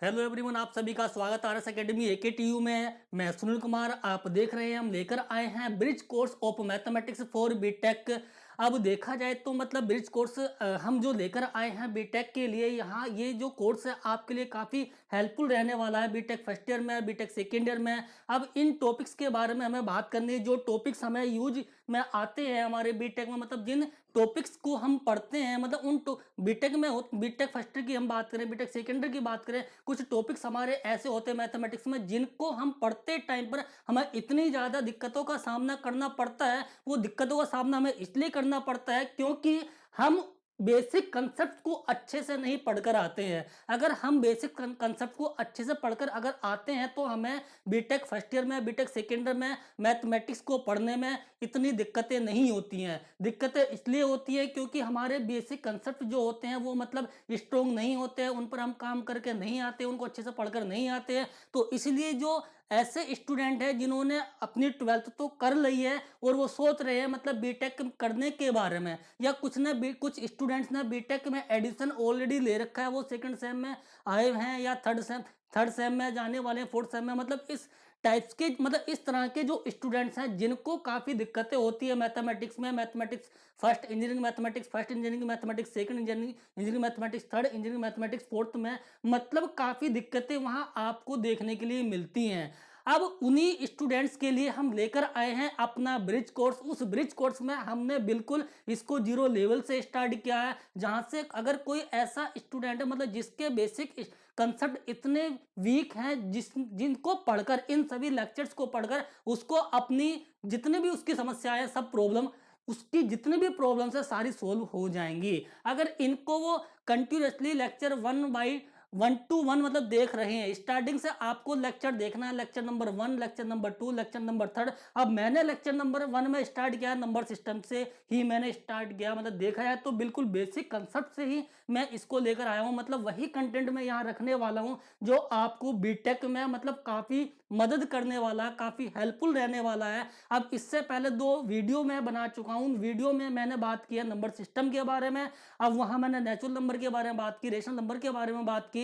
Hello everyone, आप सभी का स्वागत है आरएस एकेडमी एकेटीयू में। मैं सुनील कुमार, आप देख रहे हैं हम लेकर आए हैं bridge course of mathematics for BTech. अब देखा जाए तो मतलब ब्रिज कोर्स हम जो लेकर आए हैं बीटेक के लिए, यहाँ ये जो कोर्स है आपके लिए काफ़ी हेल्पफुल रहने वाला है बीटेक फर्स्ट ईयर में, बीटेक सेकेंड ईयर में। अब इन टॉपिक्स के बारे में हमें बात करनी है, जो टॉपिक्स हमें यूज में आते हैं हमारे बीटेक में, मतलब जिन टॉपिक्स को हम पढ़ते हैं, मतलब उन बीटेक में हो, बीटेक फर्स्ट ईयर की हम बात करें, बीटेक सेकेंड ईयर की बात करें, कुछ टॉपिक्स हमारे ऐसे होते हैं मैथमेटिक्स में जिनको हम पढ़ते टाइम पर हमें इतनी ज़्यादा दिक्कतों का सामना करना पड़ता है। वो दिक्कतों का सामना हमें इसलिए करना पड़ता है क्योंकि हम बेसिक कंसेप्ट को अच्छे से नहीं पढ़कर आते हैं। अगर हम बेसिक कंसेप्ट को अच्छे से पढ़कर अगर आते हैं तो हमें बीटेक फर्स्ट ईयर में, बीटेक सेकेंड ईयर में मैथमेटिक्स को पढ़ने में इतनी दिक्कतें नहीं होती हैं। दिक्कतें इसलिए होती है क्योंकि हमारे बेसिक कंसेप्ट जो होते हैं वो मतलब स्ट्रोंग नहीं होते हैं, उन पर हम काम करके नहीं आते, उनको अच्छे से पढ़कर नहीं आते हैं। तो इसलिए जो ऐसे स्टूडेंट हैं जिन्होंने अपनी ट्वेल्थ तो कर ली है और वो सोच रहे हैं मतलब बीटेक करने के बारे में, या कुछ स्टूडेंट्स ने बीटेक में एडिशन ऑलरेडी ले रखा है, वो सेकंड सेम में आए हैं या थर्ड सेम में जाने वाले हैं, फोर्थ सेम में, मतलब इस टाइप्स के, मतलब इस तरह के जो स्टूडेंट्स हैं जिनको काफ़ी दिक्कतें होती है मैथमेटिक्स में, mathematics first engineering mathematics, first engineering mathematics, second engineering mathematics, third engineering mathematics, fourth में, मतलब काफ़ी दिक्कतें वहां आपको देखने के लिए मिलती हैं। अब उन्हीं स्टूडेंट्स के लिए हम लेकर आए हैं अपना ब्रिज कोर्स। उस ब्रिज कोर्स में हमने बिल्कुल इसको जीरो लेवल से स्टार्ट किया है, जहां से अगर कोई ऐसा स्टूडेंट है मतलब जिसके बेसिक कंसेप्ट इतने वीक हैं, जिनको पढ़कर, इन सभी लेक्चर्स को पढ़कर उसको अपनी जितनी भी उसकी समस्याएं, सब प्रॉब्लम, उसकी जितनी भी प्रॉब्लम्स है सारी सोल्व हो जाएंगी अगर इनको वो कंटिन्यूसली लेक्चर 1/1 मतलब देख रहे हैं। स्टार्टिंग से आपको लेक्चर देखना है, lecture number 1, lecture number 2, lecture number 3। अब मैंने लेक्चर नंबर 1 में स्टार्ट किया, नंबर सिस्टम से ही मैंने स्टार्ट किया, मतलब देखा जाए तो बिल्कुल बेसिक कंसेप्ट से ही मैं इसको लेकर आया हूं, मतलब वही कंटेंट मैं यहाँ रखने वाला हूं जो आपको बीटेक में मतलब काफी मदद करने वाला, काफी हेल्पफुल रहने वाला है। अब इससे पहले 2 वीडियो मैं बना चुका हूं, वीडियो में मैंने बात की है नंबर सिस्टम के बारे में, अब वहां मैंने नेचुरल नंबर के बारे में बात की, रेशनल नंबर के बारे में बात की,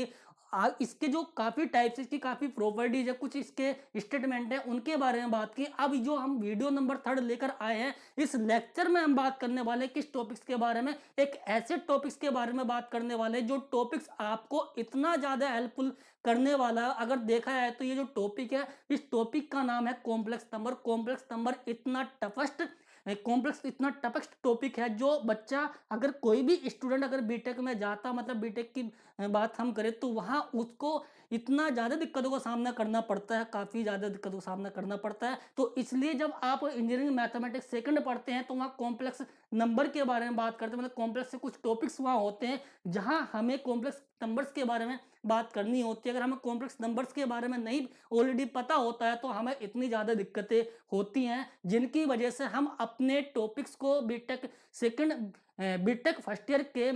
इसके जो काफी टाइप्स, इसकी काफी प्रॉपर्टीज है, कुछ इसके स्टेटमेंट है, उनके बारे में बात की। अब जो हम वीडियो नंबर 3 लेकर आए हैं, इस लेक्चर में हम बात करने वाले किस टॉपिक्स के बारे में, एक ऐसे टॉपिक्स के बारे में बात करने वाले जो टॉपिक्स आपको इतना ज्यादा हेल्पफुल करने वाला। अगर देखा जाए तो ये जो टॉपिक है, इस टॉपिक का नाम है कॉम्प्लेक्स नंबर। कॉम्प्लेक्स नंबर इतना टफेस्ट टॉपिक है जो बच्चा, अगर कोई भी स्टूडेंट अगर बीटेक में जाता, मतलब बीटेक की बात हम करें तो वहां उसको इतना ज्यादा दिक्कतों का सामना करना पड़ता है, काफी ज्यादा दिक्कतों का सामना करना पड़ता है। तो इसलिए जब आप इंजीनियरिंग मैथमेटिक्स सेकंड पढ़ते हैं तो वहां कॉम्प्लेक्स नंबर के बारे में बात करते हैं, मतलब कॉम्प्लेक्स से कुछ टॉपिक्स वहां होते हैं जहां हमें कॉम्प्लेक्स नंबर्स के बारे में बात करनी होती है। अगर हमें कॉम्प्लेक्स नंबर्स के बारे में नहीं ऑलरेडी पता होता है तो हमें इतनी ज्यादा दिक्कतें होती हैं, जिनकी वजह से हम अपने टॉपिक्स को बीटेक फर्स्ट ईयर के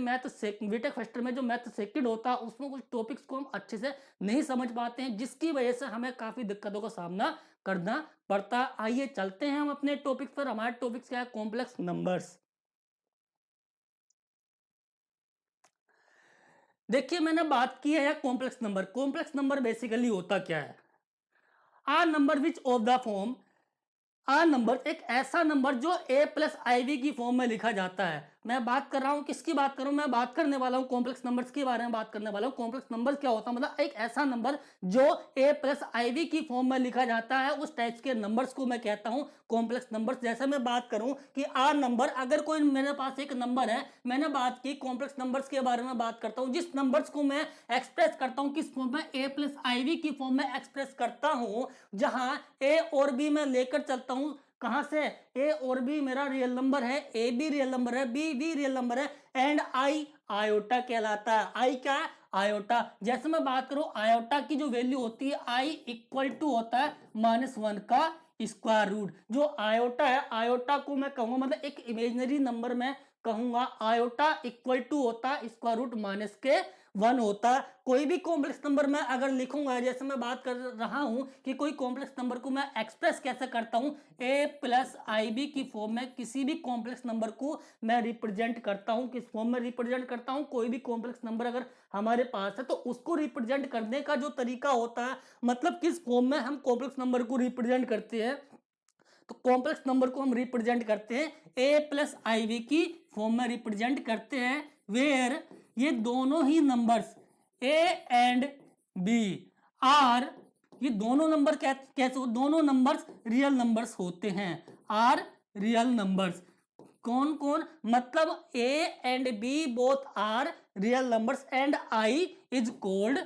बीटेक फर्स्ट ईयर में जो मैथ सेकंड होता है उसमें कुछ टॉपिक्स को हम अच्छे से नहीं समझ पाते हैं, जिसकी वजह से हमें काफी दिक्कतों का सामना करना पड़ता है। आइए चलते हैं हम अपने टॉपिक्स पर। हमारे टॉपिक्स क्या है? Complex numbers. देखिए, मैंने बात की है complex number. Complex number basically होता क्या है? A number which of the form, a number एक ऐसा नंबर जो a प्लस आई वी की फॉर्म में लिखा जाता है। मैं बात कर रहा हूं, किसकी बात करूं? मैं बात करने वाला हूं कॉम्प्लेक्स नंबर्स के बारे में बात करने वाला हूं। कॉम्प्लेक्स नंबर्स क्या होता है? मतलब एक ऐसा नंबर जो a प्लस आई वी की फॉर्म में लिखा जाता है, उस टाइप्स के नंबर्स को मैं कहता हूं कॉम्प्लेक्स नंबर्स। जैसे मैं बात करूं कि आ नंबर, अगर कोई मेरे पास एक नंबर है, मैंने बात की कॉम्प्लेक्स नंबर्स के बारे में बात करता हूं, जिस नंबर्स को मैं एक्सप्रेस करता हूं किस फॉर्म में, a प्लस आई वी की फॉर्म में एक्सप्रेस करता हूं, जहां a और b मैं लेकर चलता हूं। कहां से? ए और बी मेरा रियल नंबर है, ए भी रियल नंबर है, बी भी रियल नंबर है, एंड आई आयोटा कहलाता है। आई क्या है? आयोटा। जैसे मैं बात करूं आयोटा की जो वैल्यू होती है, आई इक्वल टू होता है -1 का स्क्वायर रूट। जो आयोटा है, आयोटा को मैं कहूंगा, मतलब एक इमेजिनरी नंबर में कहूंगा, आयोटा इक्वल टू होता है स्क्वायर रूट 1 होता है। कोई भी कॉम्प्लेक्स नंबर मैं अगर लिखूंगा, जैसे मैं बात कर रहा हूं कि कोई कॉम्प्लेक्स नंबर को मैं एक्सप्रेस कैसे करता हूं, a प्लस आई बी की फॉर्म में किसी भी कॉम्प्लेक्स नंबर को मैं रिप्रेजेंट करता हूं। किस फॉर्म में रिप्रेजेंट करता हूं, कोई भी कॉम्प्लेक्स नंबर अगर हमारे पास है तो उसको रिप्रेजेंट करने का जो तरीका होता है, मतलब किस फॉर्म में हम कॉम्प्लेक्स नंबर को रिप्रेजेंट करते हैं, तो कॉम्प्लेक्स नंबर को हम रिप्रेजेंट करते हैं a प्लस आई वी की फॉर्म में रिप्रेजेंट करते हैं, वेयर ये दोनों ही numbers a and b are, ये दोनों नंबर कैसे, दोनों नंबर्स रियल नंबर्स होते हैं, आर रियल नंबर्स। कौन कौन, मतलब a and b both are real numbers and i is called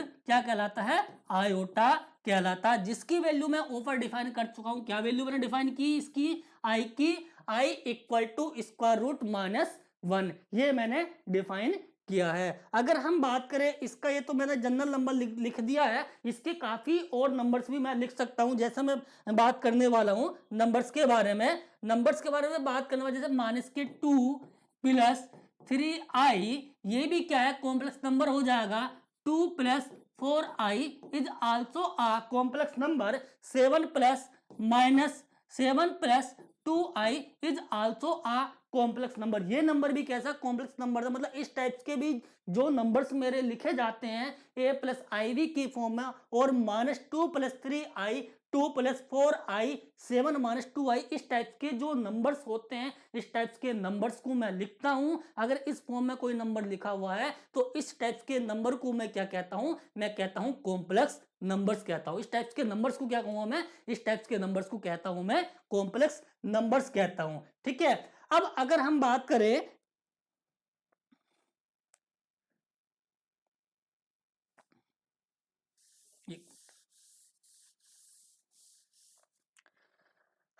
क्या कहलाता है, आयोटा कहलाता है, जिसकी वैल्यू मैं ऊपर डिफाइन कर चुका हूं। क्या वैल्यू मैंने डिफाइन की इसकी, i की, i equal to square root minus 1, ये मैंने डिफाइन किया है। अगर हम बात करें इसका, ये तो मैंने जनरल नंबर लिख दिया है, इसके काफी और नंबर्स भी मैं लिख सकता हूं, जैसे मैं बात करने वाला हूं नंबर्स के बारे में। नंबर्स के बारे में बात करने वाले, जैसे -2 प्लस 3i, ये भी क्या है, कॉम्प्लेक्स नंबर हो जाएगा। 2 plus 4i is also a complex number. 7 plus 2i is also a complex number. ये नंबर भी कैसा कॉम्प्लेक्स नंबर है, मतलब इस टाइप्स के भी जो नंबर्स मेरे लिखे जाते हैं a प्लस आई वी की फॉर्म में, और -2 plus 3i, 2 plus 4i, 7 minus 2i, इस टाइप्स के जो नंबर्स होते हैं, इस टाइप्स के नंबर्स को मैं लिखता हूं। अगर इस फॉर्म में कोई नंबर लिखा हुआ है तो इस टाइप्स के नंबर को मैं क्या कहता हूं, मैं कहता हूं कॉम्प्लेक्स नंबर्स कहता हूं। इस टाइप्स के नंबर्स को क्या कहूंगा मैं, इस टाइप्स के नंबर्स को कहता हूं मैं कॉम्प्लेक्स नंबर्स कहता हूं। ठीक है, अब अगर हम बात करें,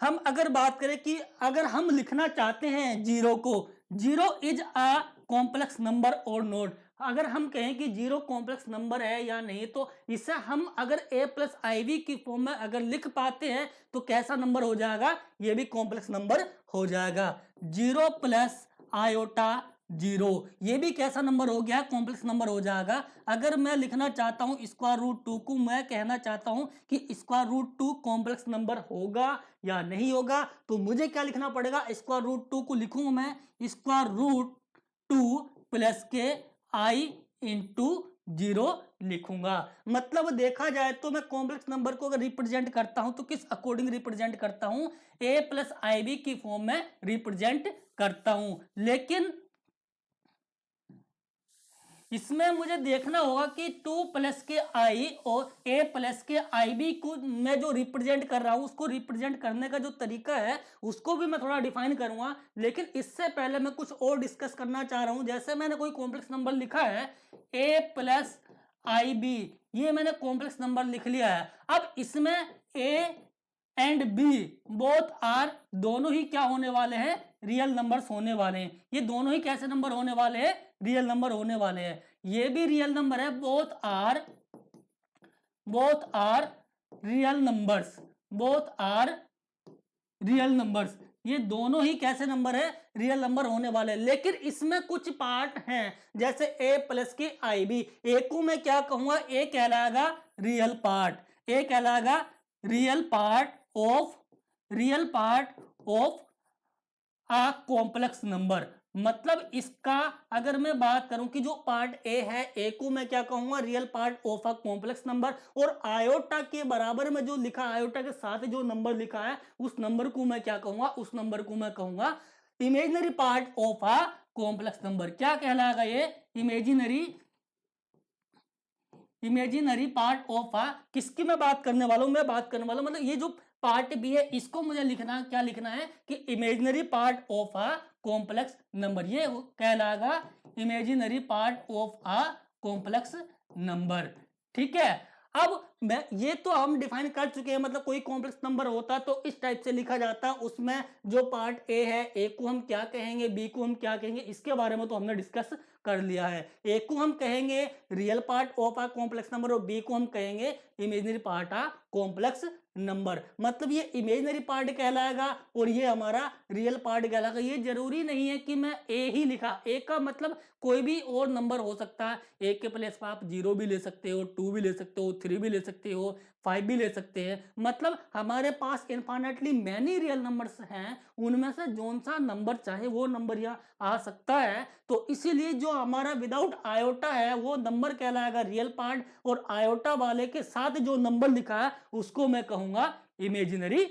हम अगर बात करें कि अगर हम लिखना चाहते हैं जीरो को, zero is a complex number और नोट, अगर हम कहें कि जीरो कॉम्प्लेक्स नंबर है या नहीं, तो इसे हम अगर a प्लस आई वी की फॉर्म में अगर लिख पाते हैं तो कैसा नंबर हो जाएगा, ये भी कॉम्प्लेक्स नंबर हो जाएगा। जीरो प्लस आयोटा जीरो, ये भी कैसा नंबर हो गया, कॉम्प्लेक्स नंबर हो जाएगा। अगर मैं लिखना चाहता हूं स्क्वायर रूट 2 को, मैं कहना चाहता हूं कि स्क्वायर रूट 2 कॉम्प्लेक्स नंबर होगा या नहीं होगा, तो मुझे क्या लिखना पड़ेगा, स्क्वायर रूट 2 को लिखूंगा मैं स्क्वायर रूट 2 प्लस के आई इंटू जीरो लिखूंगा। मतलब देखा जाए तो मैं कॉम्प्लेक्स नंबर को अगर रिप्रेजेंट करता हूं तो किस अकॉर्डिंग रिप्रेजेंट करता हूं, a प्लस आई बी की फॉर्म में रिप्रेजेंट करता हूं। लेकिन इसमें मुझे देखना होगा कि 2 प्लस के आई और a प्लस के आई बी को मैं जो रिप्रेजेंट कर रहा हूं, उसको रिप्रेजेंट करने का जो तरीका है उसको भी मैं थोड़ा डिफाइन करूंगा। लेकिन इससे पहले मैं कुछ और डिस्कस करना चाह रहा हूं। जैसे मैंने कोई कॉम्प्लेक्स नंबर लिखा है a प्लस आई बी, ये मैंने कॉम्प्लेक्स नंबर लिख लिया है। अब इसमें a and b both are, दोनों ही क्या होने वाले हैं, रियल नंबर्स होने वाले हैं। ये दोनों ही कैसे नंबर होने वाले हैं, रियल नंबर होने वाले हैं। ये भी रियल नंबर है, both are real numbers, both are real numbers, ये दोनों ही कैसे नंबर है, रियल नंबर होने वाले। लेकिन इसमें कुछ पार्ट हैं, जैसे a प्लस के आई बी, ए को मैं क्या कहूंगा, ए कहलाएगा रियल पार्ट, ए कहलाएगा real part of a complex number. मतलब इसका अगर मैं बात करूं कि जो पार्ट ए है, ए को मैं क्या कहूंगा, real part of a complex number, और आयोटा के बराबर में जो लिखा, आयोटा के साथ जो नंबर लिखा है उस नंबर को मैं क्या कहूंगा, उस नंबर को मैं कहूंगा imaginary part of a complex number. क्या कहलाएगा ये, इमेजिनरी पार्ट ऑफ अ, किसकी मैं बात करने वाला हूं, मैं बात करने वाला हूं, मतलब ये जो पार्ट बी है इसको मुझे लिखना, क्या लिखना है कि imaginary part of a complex number, ये कहलाएगा imaginary part of a complex number. ठीक है, अब मैं ये तो हम डिफाइन कर चुके हैं, मतलब कोई कॉम्प्लेक्स नंबर होता तो इस टाइप से लिखा जाता, उसमें जो पार्ट ए है, ए को हम क्या कहेंगे, बी को हम क्या कहेंगे, इसके बारे में तो हमने डिस्कस कर लिया है। ए को हम कहेंगे real part of a complex number और बी को हम कहेंगे इमेजिनरी पार्ट अ कॉम्प्लेक्स नंबर। मतलब ये इमेजिनरी पार्ट कहलाएगा और ये हमारा रियल पार्ट कहलाएगा। ये जरूरी नहीं है कि मैं ए ही लिखा, ए का मतलब कोई भी और नंबर हो सकता है। ए के प्लेस पर आप 0 भी ले सकते हो, 2 भी ले सकते हो, 3 भी ले सकते हो, 5 भी ले सकते हैं। मतलब हमारे पास इनफाइनाइटली मैनी रियल नंबर्स हैं, उनमें से जोन सा नंबर चाहे वो नंबर यहाँ आ सकता है। तो इसीलिए जो हमारा विदाउट आयोटा है वो नंबर कहलाएगा रियल पार्ट, और आयोटा वाले के साथ जो नंबर लिखा है उसको मैं कहूंगा इमेजिनरी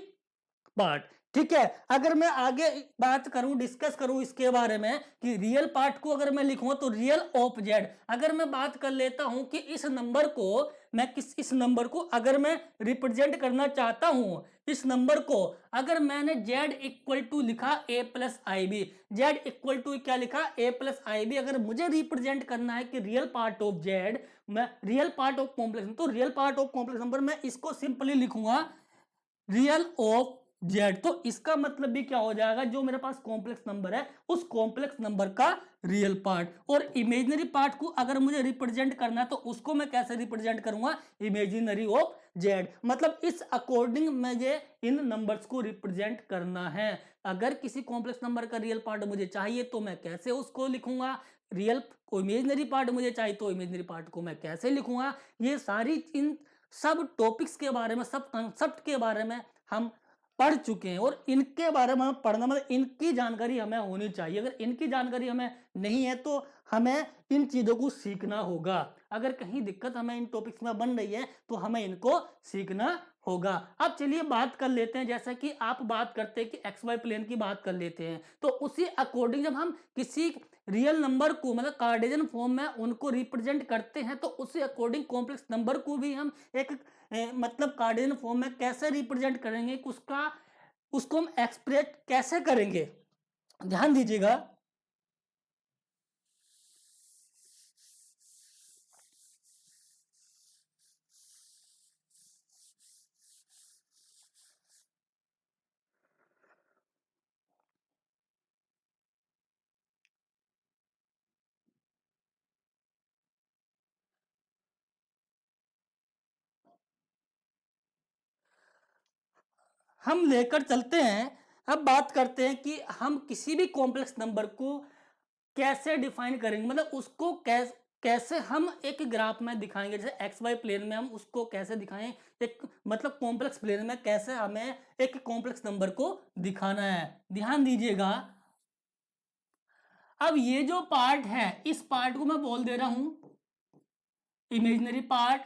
पार्ट। ठीक है, अगर मैं आगे बात करूं, डिस्कस करूं इसके बारे में कि रियल पार्ट को अगर मैं लिखूं तो रियल ऑफ जेड, अगर मैं बात कर लेता हूं कि इस नंबर को मैं इस नंबर को अगर मैं रिप्रेजेंट करना चाहता हूं, इस नंबर को अगर मैंने z इक्वल टू लिखा a plus i b, z equal to क्या लिखा a प्लस आई बी, अगर मुझे रिप्रेजेंट करना है कि रियल पार्ट ऑफ z, मैं रियल पार्ट ऑफ कॉम्प्लेक्स, तो real part of complex number मैं इसको सिंपली लिखूंगा रियल ऑफ जेड। तो इसका मतलब भी क्या हो जाएगा, जो मेरे पास कॉम्प्लेक्स नंबर है उस कॉम्प्लेक्स नंबर का रियल पार्ट। और इमेजिनरी पार्ट को अगर मुझे रिप्रेजेंट करना है तो उसको मैं कैसे रिप्रेजेंट करूंगा, इमेजिनरी ऑफ जेड। मतलब इस अकॉर्डिंग मुझे इन नंबर्स को रिप्रेजेंट करना है। अगर किसी कॉम्प्लेक्स नंबर का रियल पार्ट मुझे चाहिए तो मैं कैसे उसको लिखूंगा, रियल इमेजिनरी पार्ट मुझे चाहिए तो इमेजिनरी पार्ट को मैं कैसे लिखूंगा। ये सारी इन सब टॉपिक्स के बारे में, सब कंसेप्ट के बारे में हम पढ़ चुके हैं, और इनके बारे में पढ़ना मतलब इनकी जानकारी हमें होनी चाहिए। अगर इनकी जानकारी हमें नहीं है तो हमें इन चीजों को सीखना होगा। अगर कहीं दिक्कत हमें इन टॉपिक्स में बन रही है तो हमें इनको सीखना होगा। अब चलिए बात कर लेते हैं, जैसा कि आप बात करते हैं कि एक्स वाई प्लेन की बात कर लेते हैं, तो उसी अकॉर्डिंग जब हम किसी रियल नंबर को मतलब कार्टेशियन फॉर्म में उनको रिप्रेजेंट करते हैं तो उसी अकॉर्डिंग कॉम्प्लेक्स नंबर को भी हम एक मतलब कार्टेशियन फॉर्म में कैसे रिप्रेजेंट करेंगे, उसको हम एक्सप्रेस कैसे करेंगे, ध्यान दीजिएगा। हम लेकर चलते हैं, अब बात करते हैं कि हम किसी भी कॉम्प्लेक्स नंबर को कैसे डिफाइन करेंगे, मतलब उसको कैसे हम एक ग्राफ में दिखाएंगे। जैसे एक्स वाई प्लेन में हम उसको कैसे दिखाएं, एक मतलब कॉम्प्लेक्स प्लेन में कैसे हमें एक कॉम्प्लेक्स नंबर को दिखाना है, ध्यान दीजिएगा। अब ये जो पार्ट है इस पार्ट को मैं बोल दे रहा हूं imaginary part,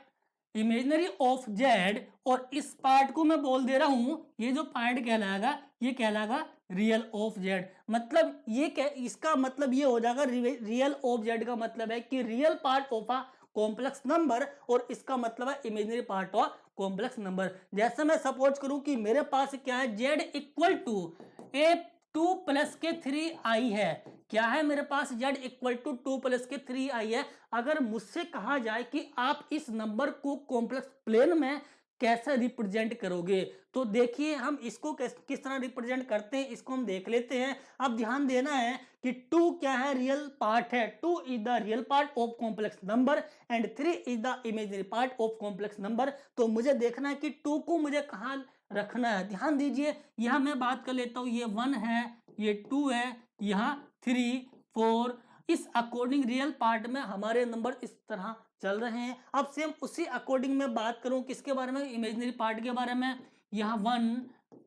imaginary of Z, और इस पार्ट को मैं बोल दे रहा हूं ये जो पार्ट कहलाएगा ये कहलाएगा रियल ऑफ जेड। मतलब ये इसका मतलब ये हो जाएगा, रियल ऑफ जेड का मतलब है कि real part of a complex number, और इसका मतलब है imaginary part of complex number. जैसे मैं सपोज करूं कि मेरे पास क्या है, z equal to a 2 plus के 3 आई है। क्या है मेरे पास, z इक्वल टू 2 प्लस के 3 आई है। अगर मुझसे कहा जाए कि आप इस नंबर को कॉम्प्लेक्स प्लेन में कैसे रिप्रेजेंट करोगे, तो देखिए हम इसको किस तरह रिप्रेजेंट करते हैं, इसको हम देख लेते हैं। अब ध्यान देना है कि 2 क्या है, रियल पार्ट है, 2 is the real part of complex number and 3 is the imaginary part of complex number. तो मुझे देखना है कि 2 को मुझे कहां रखना है। ध्यान दीजिए, यहां मैं बात कर लेता हूं, ये 1 है, ये 2 है, यहाँ 3 4, इस अकॉर्डिंग रियल पार्ट में हमारे नंबर इस तरह चल रहे हैं। अब सेम उसी अकॉर्डिंग में बात करूं किसके बारे में, इमेजिनरी पार्ट के बारे में। यहाँ 1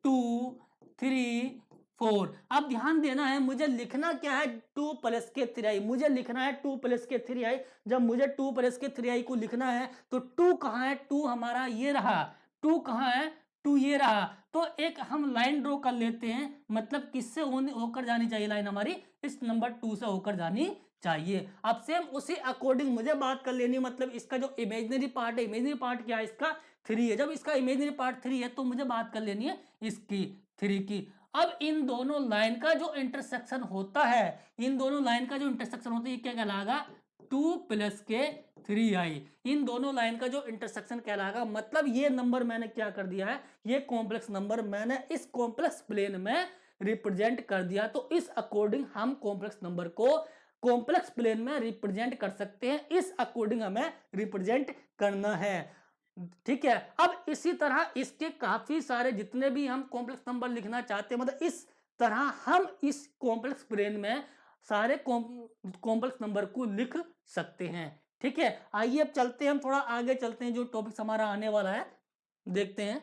2 3 4। अब ध्यान देना है, मुझे लिखना क्या है, 2 प्लस के 3 आई, मुझे लिखना है 2 प्लस के 3 आई। जब मुझे 2 प्लस के 3 आई को लिखना है तो 2 कहाँ है, 2 हमारा ये रहा, 2 कहाँ है, 2 ये रहा। तो एक हम लाइन ड्रॉ कर लेते हैं, मतलब किससे होकर जानी चाहिए लाइन हमारी, इस नंबर 2 से होकर जानी चाहिए। अब सेम उसी अकॉर्डिंग मुझे बात कर लेनी, मतलब इसका जो इमेजिनरी पार्ट है, इमेजिनरी पार्ट क्या है इसका, 3 है। जब इसका इमेजिनरी पार्ट 3 है तो मुझे बात कर लेनी है इसकी 3 की। अब इन दोनों लाइन का जो इंटरसेक्शन होता है, इन दोनों लाइन का जो इंटरसेक्शन होता है ये क्या कहलाएगा, 2 प्लस के 3i, इन दोनों लाइन का जो इंटरसेक्शन कहलाएगा, मतलब ये नंबर मैंने क्या कर दिया है, ये कॉम्प्लेक्स नंबर मैंने इस कॉम्प्लेक्स प्लेन में रिप्रेजेंट कर दिया। तो इस अकॉर्डिंग हम कॉम्प्लेक्स नंबर को कॉम्प्लेक्स प्लेन में रिप्रेजेंट कर सकते हैं, इस अकॉर्डिंग हमें रिप्रेजेंट करना है। ठीक है, अब इसी तरह इसके काफी सारे जितने भी हम कॉम्प्लेक्स नंबर लिखना चाहते हैं, मतलब इस तरह हम इस कॉम्प्लेक्स प्लेन में सारे कॉम्प्लेक्स नंबर को लिख सकते हैं। ठीक है, आइए अब चलते हैं, हम थोड़ा आगे चलते हैं, जो टॉपिक हमारा आने वाला है देखते हैं।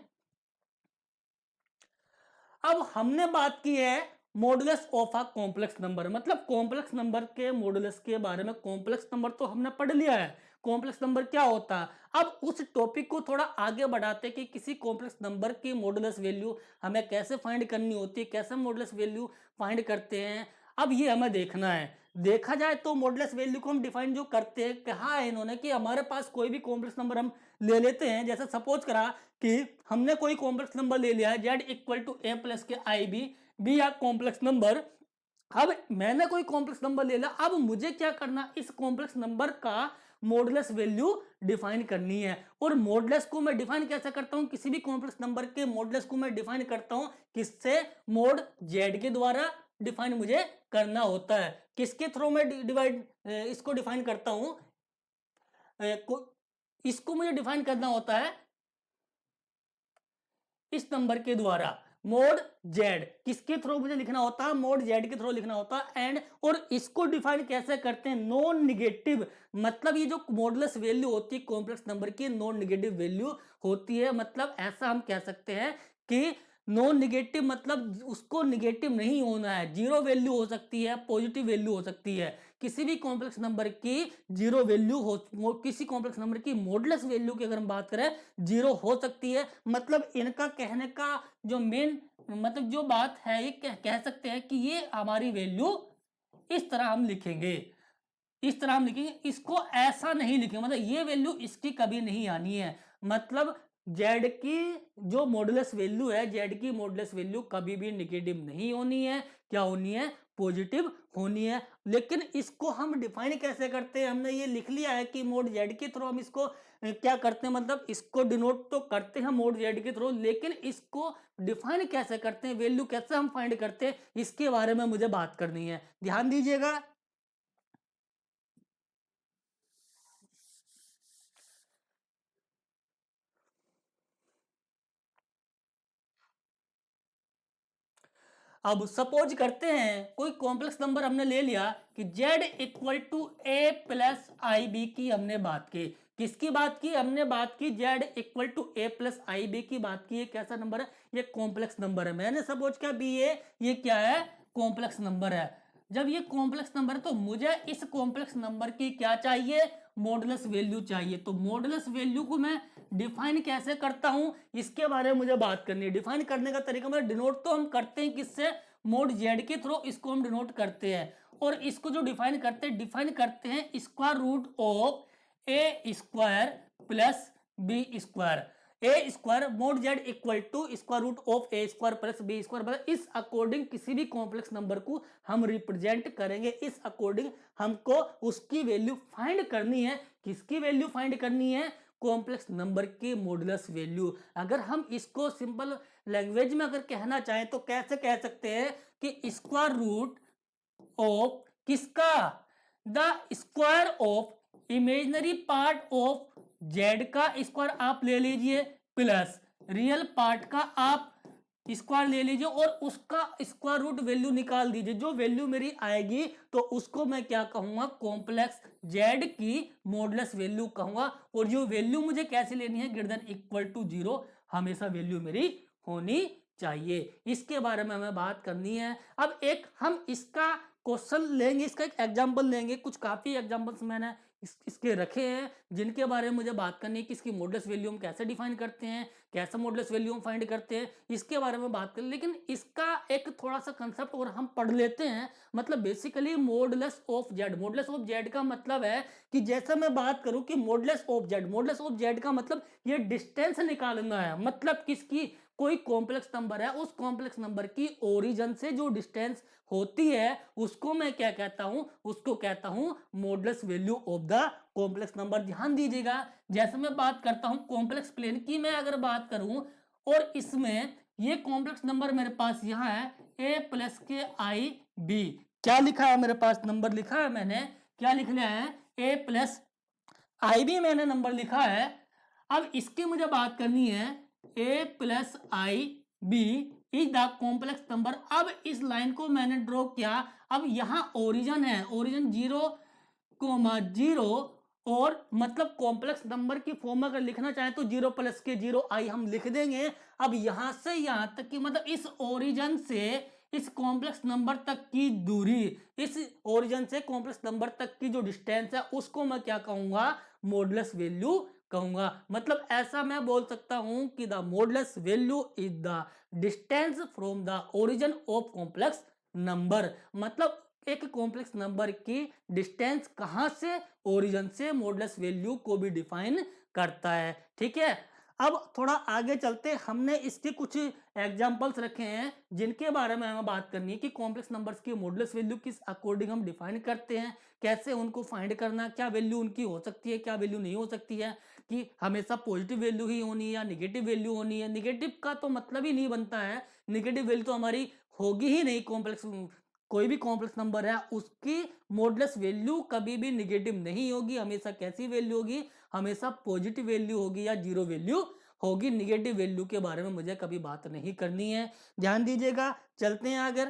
अब हमने बात की है modulus of a complex number, मतलब कॉम्प्लेक्स नंबर के मॉडुलस के बारे में। कॉम्प्लेक्स नंबर तो हमने पढ़ लिया है, कॉम्प्लेक्स नंबर क्या होता है। अब उस टॉपिक को थोड़ा आगे बढ़ाते कि किसी कॉम्प्लेक्स नंबर की मॉडुलस वैल्यू हमें कैसे फाइंड करनी होती है, कैसे मॉडुलस वैल्यू फाइंड करते हैं, अब ये हमें देखना है। देखा जाए तो मॉडुलस वैल्यू को हम डिफाइन जो करते हैं, कहा है इन्होंने कि हमारे पास कोई भी कॉम्प्लेक्स नंबर हम ले लेते हैं, जैसे सपोज करा कि हमने कोई कॉम्प्लेक्स नंबर ले लिया है z equal to a plus के आई बी या कॉम्प्लेक्स नंबर। अब मैंने कोई कॉम्प्लेक्स नंबर ले लिया, अब मुझे क्या करना, इस कॉम्प्लेक्स नंबर का मॉडुलस वैल्यू डिफाइन करनी है। और मॉडुलस को मैं डिफाइन कैसे करता हूं, किसी भी कॉम्प्लेक्स नंबर के मॉडुलस को मैं डिफाइन करता हूं किससे, मोड z के द्वारा डिफाइन मुझे करना होता है। किसके थ्रू में इसको डिफाइन करता हूं, इसको मुझे डिफाइन करना होता है इस नंबर के द्वारा, मोड जेड। किसके थ्रू मुझे लिखना होता है, मोड जेड के थ्रू लिखना होता है। एंड और इसको डिफाइन कैसे करते हैं, नॉन निगेटिव, मतलब ये जो मॉडुलस वैल्यू होती है कॉम्प्लेक्स नंबर की, नॉन निगेटिव वैल्यू होती है। मतलब ऐसा हम कह सकते हैं कि नॉन निगेटिव मतलब उसको निगेटिव नहीं होना है, जीरो वैल्यू हो सकती है, पॉजिटिव वैल्यू हो सकती है। किसी भी कॉम्प्लेक्स नंबर की जीरो वैल्यू हो, किसी कॉम्प्लेक्स नंबर की मॉडुलस वैल्यू की अगर हम बात करें जीरो हो सकती है। मतलब इनका कहने का जो मेन मतलब जो बात है, ये कह सकते हैं कि ये हमारी वैल्यू इस तरह हम लिखेंगे, इस तरह हम लिखेंगे, इसको ऐसा नहीं लिखेंगे, मतलब ये वैल्यू इसकी कभी नहीं आनी है। मतलब z की जो मॉडुलस वैल्यू है, z की मॉडुलस वैल्यू कभी भी नेगेटिव नहीं होनी है, क्या होनी है, पॉजिटिव होनी है। लेकिन इसको हम डिफाइन कैसे करते हैं, हमने ये लिख लिया है कि मोड z के थ्रू हम इसको क्या करते हैं, मतलब इसको डिनोट तो करते हैं मोड z के थ्रू, लेकिन इसको डिफाइन कैसे करते हैं, वैल्यू कैसे हम फाइंड करते हैं, इसके बारे में मुझे बात करनी है, ध्यान दीजिएगा। अब सपोज करते हैं कोई कॉम्प्लेक्स नंबर हमने ले लिया कि z equal to a plus i b की हमने बात की, किसकी बात की, हमने बात की z equal to a plus i b की बात की। ये कैसा नंबर है, ये कॉम्प्लेक्स नंबर है, मैंने सपोज किया बी ये क्या है, कॉम्प्लेक्स नंबर है। जब ये कॉम्प्लेक्स नंबर है तो मुझे इस कॉम्प्लेक्स नंबर की क्या चाहिए, मॉडुलस वैल्यू चाहिए। तो मॉडुलस वैल्यू को मैं डिफाइन कैसे करता हूं, इसके बारे में मुझे बात करनी है। डिफाइन करने का तरीका मतलब डिनोट तो हम करते हैं किससे, मोड जेड के थ्रू इसको हम डिनोट करते हैं। और इसको जो डिफाइन करते हैं square root of a square plus b square, a square mod z equal to square root of a square plus b square. इस अकॉर्डिंग किसी भी कॉम्प्लेक्स नंबर को हम रिप्रेजेंट करेंगे, इस अकॉर्डिंग हमको उसकी वैल्यू फाइंड करनी है। किसकी वैल्यू फाइंड करनी है, कॉम्प्लेक्स नंबर की मॉडुलस वैल्यू। अगर हम इसको सिंपल लैंग्वेज में अगर कहना चाहें तो कैसे कह सकते हैं कि स्क्वायर रूट ऑफ किसका, the square of imaginary part of Z का स्क्वायर आप ले लीजिए, प्लस रियल पार्ट का आप स्क्वायर ले लीजिए और उसका स्क्वायर रूट वैल्यू निकाल दीजिए। जो वैल्यू मेरी आएगी तो उसको मैं क्या कहूंगा, कॉम्प्लेक्स जेड की मॉडुलस वैल्यू कहूंगा। और जो वैल्यू मुझे कैसे लेनी है, greater than equal to zero हमेशा वैल्यू मेरी होनी चाहिए। इसके बारे में हमें बात करनी है। अब एक हम इसका क्वेश्चन लेंगे, इसका एक एग्जांपल लेंगे, कुछ काफी एग्जांपल्स मैंने इसके रखे हैं जिनके बारे में मुझे बात करनी है कि इसकी मॉडुलस वैल्यू हम कैसे डिफाइन करते हैं, कैसे मॉडुलस वैल्यू हम फाइंड करते हैं, इसके बारे में बात करें। लेकिन इसका एक थोड़ा सा कंसेप्ट और हम पढ़ लेते हैं। मतलब basically modulus of Z, modulus of Z का मतलब है कि जैसे मैं बात करूं कि modulus of Z, modulus of Z का मतलब ये डिस्टेंस निकालना है, मतलब किसकी, कोई कॉम्प्लेक्स नंबर है, उस कॉम्प्लेक्स नंबर की ओरिजिन से जो डिस्टेंस होती है उसको मैं क्या कहता हूं, उसको कहता हूं modulus value of the complex number. ध्यान दीजिएगा, जैसे मैं बात करता हूं कॉम्प्लेक्स प्लेन की, मैं अगर बात करूं और इसमें ये कॉम्प्लेक्स नंबर मेरे पास यहां है a प्लस के आई बी, क्या लिखा है मेरे पास, नंबर लिखा है मैंने, क्या लिख लिया है, a प्लस आई बी मैंने नंबर लिखा है। अब इसकी मुझे बात करनी है, a plus i b is the complex number. अब इस लाइन को मैंने ड्रॉ किया, अब यहां ओरिजिन है, ओरिजिन 0,0 और मतलब कॉम्प्लेक्स नंबर की फॉर्म अगर लिखना चाहे तो 0 प्लस के 0 आई हम लिख देंगे। अब यहां से यहां तक की मतलब इस ओरिजिन से इस कॉम्प्लेक्स नंबर तक की दूरी, इस ओरिजिन से कॉम्प्लेक्स नंबर तक की जो डिस्टेंस है उसको मैं क्या कहूंगा, मॉडुलस वैल्यू कहूंगा। मतलब ऐसा मैं बोल सकता हूं कि the modulus value is the distance from the origin of complex number. मतलब एक कॉम्प्लेक्स नंबर की डिस्टेंस कहां से, ओरिजिन से, मॉडुलस वैल्यू को भी डिफाइन करता है। ठीक है, अब थोड़ा आगे चलते, हमने इसके कुछ एग्जांपल्स रखे हैं जिनके बारे में हमें बात करनी है कि कॉम्प्लेक्स नंबर्स की मॉडुलस वैल्यू किस अकॉर्डिंग हम डिफाइन करते हैं, कैसे उनको फाइंड करना, क्या वैल्यू उनकी हो सकती है, क्या वैल्यू नहीं हो सकती है, कि हमेशा पॉजिटिव वैल्यू ही होनी है या निगेटिव वैल्यू होनी है। निगेटिव का तो मतलब ही नहीं बनता है, निगेटिव वैल्यू तो हमारी होगी ही नहीं। कॉम्प्लेक्स कोई भी कॉम्प्लेक्स नंबर है उसकी मॉडुलस वैल्यू कभी भी निगेटिव नहीं होगी, हमेशा कैसी वैल्यू होगी, हमेशा पॉजिटिव वैल्यू होगी या जीरो वैल्यू होगी। निगेटिव वैल्यू के बारे में मुझे कभी बात नहीं करनी है, ध्यान दीजिएगा। चलते हैं आगे,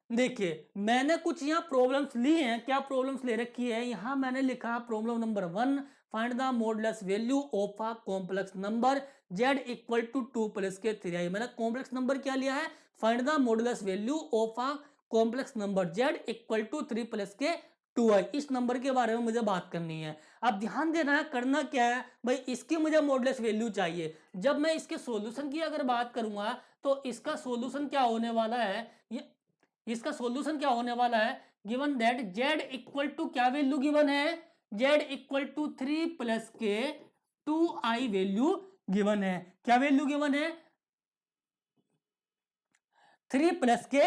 देखिए मैंने कुछ यहाँ प्रॉब्लम्स ली हैं, क्या प्रॉब्लम्स ले रखी है, यहाँ मैंने लिखा problem number 1, find the modulus value of a complex number z equal to 2 plus के 3i। मैंने कॉम्प्लेक्स नंबर क्या लिया है, find the modulus value of a complex number z equal to 3 plus के 2i। इस नंबर के बारे में मुझे बात करनी है। अब ध्यान देना है, करना क्या है भाई, इसकी मुझे मॉडुलस वैल्यू चाहिए। जब मैं इसके सॉल्यूशन की अगर बात करूंगा तो इसका सॉल्यूशन क्या होने वाला है, ये इसका सॉल्यूशन क्या होने वाला है, given that z equal to क्या वैल्यू गिवन है, z इक्वल टू 3 प्लस के 2i वैल्यू गिवन है। क्या वैल्यू गिवन है, 3 प्लस के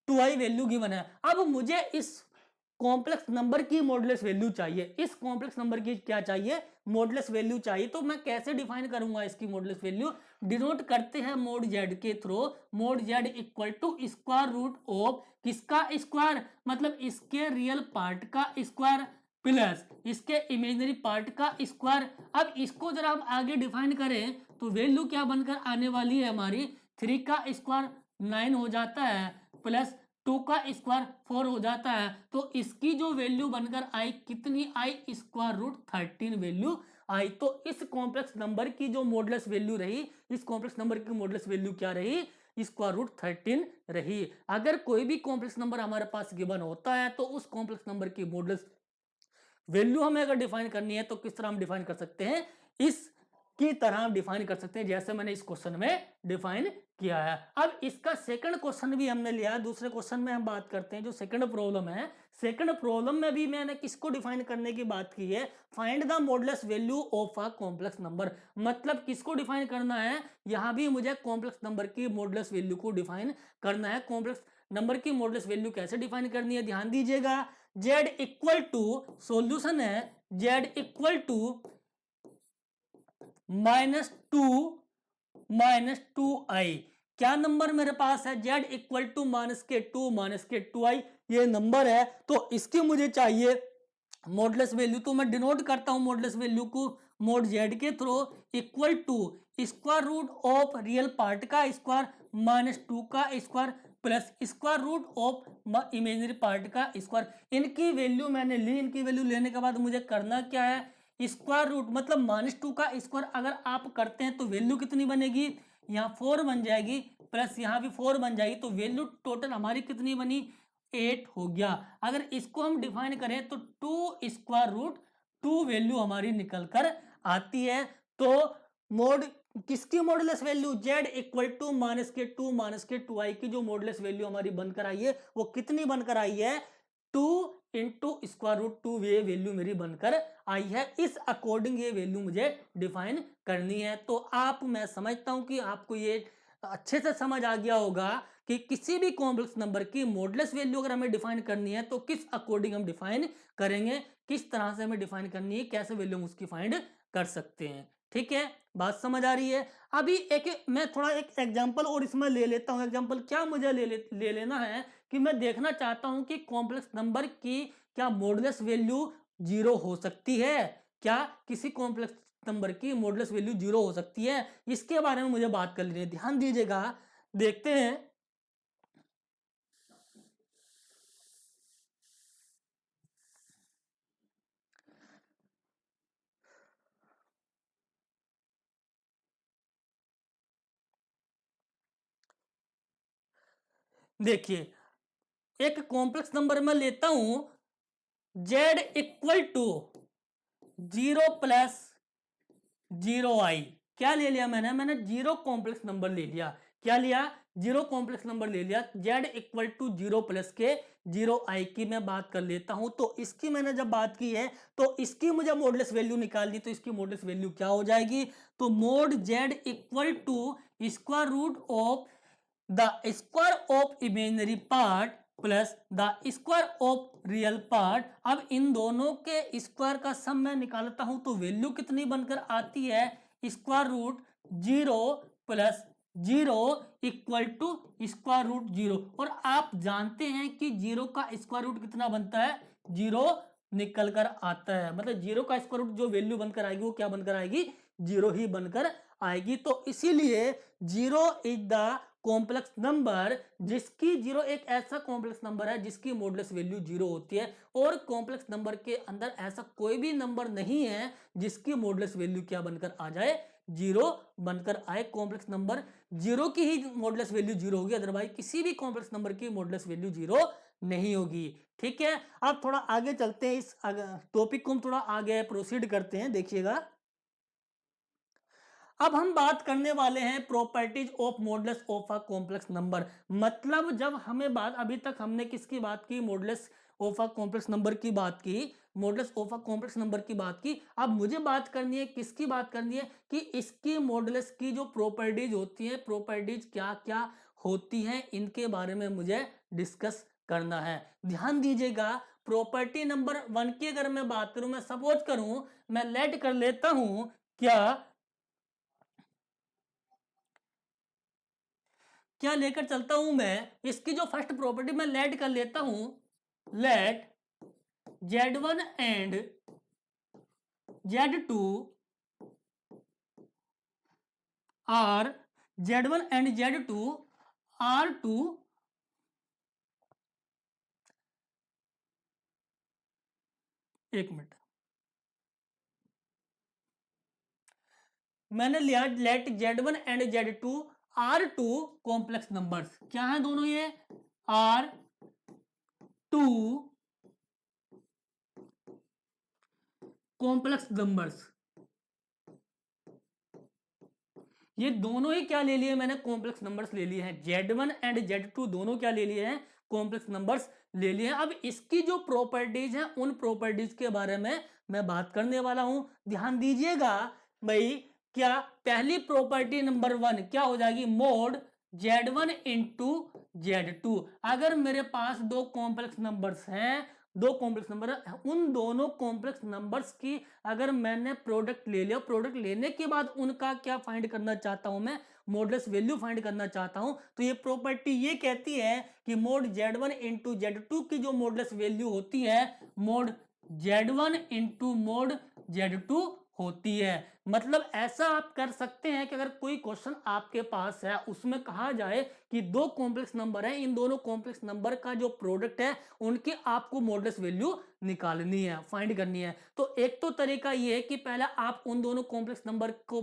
2i वैल्यू गिवन है। अब मुझे इस कॉम्प्लेक्स नंबर की मॉडुलस वैल्यू चाहिए, इस कॉम्प्लेक्स नंबर की क्या चाहिए, मॉडुलस वैल्यू चाहिए। तो मैं कैसे डिफाइन करूंगा इसकी मॉडुलस वैल्यू, डिनोट करते हैं मोड z के थ्रू। Mod z equal to square root of किसका स्क्वायर, मतलब इसके रियल पार्ट का स्क्वायर प्लस इसके इमेजिनरी पार्ट का स्क्वायर। अब इसको जरा हम आगे डिफाइन करें तो वैल्यू क्या बनकर आने वाली है हमारी, 3 का स्क्वायर 9 हो जाता है प्लस 2 का स्क्वायर 4 हो जाता है। तो इसकी जो वैल्यू बनकर आई कितनी आई, स्क्वायर रूट 13 वैल्यू आई। तो इस कॉम्प्लेक्स नंबर की जो मॉडुलस वैल्यू रही, इस कॉम्प्लेक्स नंबर की मॉडुलस वैल्यू क्या रही, स्क्वायर रूट 13 रही। अगर कोई भी कॉम्प्लेक्स नंबर हमारे पास गिवन होता है तो उस कॉम्प्लेक्स नंबर की मॉडुलस वैल्यू हमें अगर डिफाइन करनी है तो किस तरह हम डिफाइन कर सकते हैं, इस की तरह हम डिफाइन कर सकते हैं जैसे मैंने इस क्वेश्चन में डिफाइन किया है। अब इसका सेकंड क्वेश्चन भी हमने लिया, दूसरे क्वेश्चन में हम बात करते हैं जो सेकंड प्रॉब्लम है। सेकंड प्रॉब्लम में भी मैंने किसको डिफाइन करने की बात की है, find the modulus value of a complex number. मतलब किसको डिफाइन करना है, यहां भी मुझे कॉम्प्लेक्स नंबर की मॉडुलस वैल्यू को डिफाइन करना है। कॉम्प्लेक्स नंबर की मॉडुलस वैल्यू कैसे डिफाइन करनी है, ध्यान दीजिएगा। z इक्वल टू, सॉल्यूशन है z इक्वल टू -2 क्या नंबर मेरे पास है, z इक्वल टू -2 ये नंबर है। तो इसकी मुझे चाहिए मॉडुलस वैल्यू, तो मैं डिनोट करता हूं मॉडुलस वैल्यू को मोड z के थ्रू, equal to square root of real part का स्क्वायर -2 का square plus square root of imaginary part का स्क्वायर। इनकी वैल्यू मैंने ली, इनकी वैल्यू लेने के बाद मुझे करना क्या है, स्क्वायर रूट मतलब -2 का स्क्वायर अगर आप करते हैं तो वैल्यू कितनी बनेगी, यहाँ 4 बन जाएगी प्लस यहाँ भी 4 बन जाएगी। तो वैल्यू टोटल हमारी कितनी बनी, 8 हो गया। अगर इसको हम डिफाइन करें तो 2 स्क्वायर रूट 2 वैल्यू हमारी निकल कर आती है। तो मोड किसकी modulus value, z equal to -2 की जो मॉडुलस वैल्यू हमारी बनकर आई है वो कितनी बनकर आई है, 2 इंटू स्क्वायर रूट 2 ये वैल्यू मेरी बनकर आई है। इस अकॉर्डिंग ये वैल्यू मुझे डिफाइन करनी है। तो आप, मैं समझता हूं कि आपको ये अच्छे से समझ आ गया होगा कि किसी भी कॉम्प्लेक्स नंबर की मॉडुलस वैल्यू अगर हमें डिफाइन करनी है तो किस अकॉर्डिंग हम डिफाइन करेंगे, किस तरह से हमें डिफाइन करनी है, कैसे वैल्यू हम उसकी फाइंड कर सकते हैं। ठीक है, बात समझ आ रही है। अभी मैं थोड़ा एक एग्जांपल और इसमें ले लेता हूं। एग्जांपल क्या मुझे ले लेना है कि मैं देखना चाहता हूं कि कॉम्प्लेक्स नंबर की क्या मॉडुलस वैल्यू 0 हो सकती है, क्या किसी कॉम्प्लेक्स नंबर की मॉडुलस वैल्यू 0 हो सकती है, इसके बारे में मुझे बात कर लेनी है। ध्यान दीजिएगा, देखते हैं। देखिए, एक कॉम्प्लेक्स नंबर में लेता हूं z equal to 0 plus 0i। क्या ले लिया मैंने जीरो कॉम्प्लेक्स नंबर ले लिया। क्या लिया? जीरो कॉम्प्लेक्स नंबर ले लिया। z इक्वल टू 0 प्लस के 0i की मैं बात कर लेता हूं। तो इसकी मैंने जब बात की है तो इसकी मुझे मॉडुलस वैल्यू निकालनी, तो इसकी मॉडुलस वैल्यू क्या हो जाएगी? तो mod z equal to square root of the square of imaginary part plus the square of real part. अब इन दोनों के स्क्वायर का सम मैं निकालता हूं तो वैल्यू कितनी बनकर आती है? Square root 0 plus 0 equal to square root 0। और आप जानते हैं कि 0 का स्क्वायर रूट कितना बनता है? 0 निकल कर आता है। मतलब 0 का स्क्वायर रूट जो वैल्यू बनकर आएगी वो क्या बनकर आएगी? 0 ही बनकर आएगी। तो इसीलिए 0 इज द कॉम्प्लेक्स नंबर जिसकी 0 एक ऐसा कॉम्प्लेक्स नंबर है जिसकी मॉडुलस वैल्यू 0 होती है। और कॉम्प्लेक्स नंबर के अंदर ऐसा कोई भी नंबर नहीं है जिसकी मॉडुलस वैल्यू क्या बनकर आ जाए? 0 बनकर आए। कॉम्प्लेक्स नंबर 0 की ही मॉडुलस वैल्यू 0 होगी, अदरवाइज किसी भी कॉम्प्लेक्स नंबर की मॉडुलस वैल्यू 0 नहीं होगी। ठीक है, अब थोड़ा आगे चलते हैं, इस टॉपिक को हम थोड़ा आगे प्रोसीड करते हैं। देखिएगा, अब हम बात करने वाले हैं properties of modulus of a complex number. मतलब जब हमें बात, अभी तक हमने किसकी बात की? Modulus of a complex number की बात की, modulus of a complex number की बात की। अब मुझे बात करनी है, किसकी बात करनी है? कि इसकी मॉडुलस की जो प्रॉपर्टीज होती है, प्रॉपर्टीज क्या क्या होती हैं, इनके बारे में मुझे डिस्कस करना है। ध्यान दीजिएगा, प्रॉपर्टी नंबर 1 की अगर मैं बात करूं, मैं सपोज करूं, मैं लेट कर लेता हूं क्या क्या लेकर चलता हूं मैं, इसकी जो फर्स्ट प्रॉपर्टी मैं लेट कर लेता हूं, let z1 and z2 are, z1 and z2 are two, एक मिनट, मैंने लिया let z1 and z2 are two complex numbers. क्या है दोनों ये? Are two complex numbers. ये दोनों ही क्या ले लिए मैंने? कॉम्प्लेक्स नंबर्स ले लिए हैं। z1 एंड z2 दोनों क्या ले लिए हैं? कॉम्प्लेक्स नंबर्स ले लिए हैं। अब इसकी जो प्रॉपर्टीज हैं उन प्रॉपर्टीज के बारे में मैं बात करने वाला हूं। ध्यान दीजिएगा भाई, क्या पहली प्रॉपर्टी नंबर 1 क्या हो जाएगी? Mode z1 into z2। अगर मेरे पास दो कॉम्प्लेक्स नंबर्स हैं, दो कॉम्प्लेक्स नंबर है, उन दोनों कॉम्प्लेक्स नंबर्स की अगर मैंने प्रोडक्ट ले लिया, प्रोडक्ट लेने के बाद उनका क्या फाइंड करना चाहता हूं मैं? मॉडुलस वैल्यू फाइंड करना चाहता हूं। तो ये प्रॉपर्टी ये कहती है कि मोड z1 इंटू z2 की जो मॉडुलस वैल्यू होती है, mode z1 into mod z2 होती है। मतलब ऐसा आप कर सकते हैं कि अगर कोई क्वेश्चन आपके पास है, उसमें कहा जाए कि दो कॉम्प्लेक्स नंबर है, इन दोनों कॉम्प्लेक्स नंबर का जो प्रोडक्ट है उनकी आपको मॉडुलस वैल्यू निकालनी है, फाइंड करनी है। तो एक तो तरीका ये है कि पहले आप उन दोनों कॉम्प्लेक्स नंबर को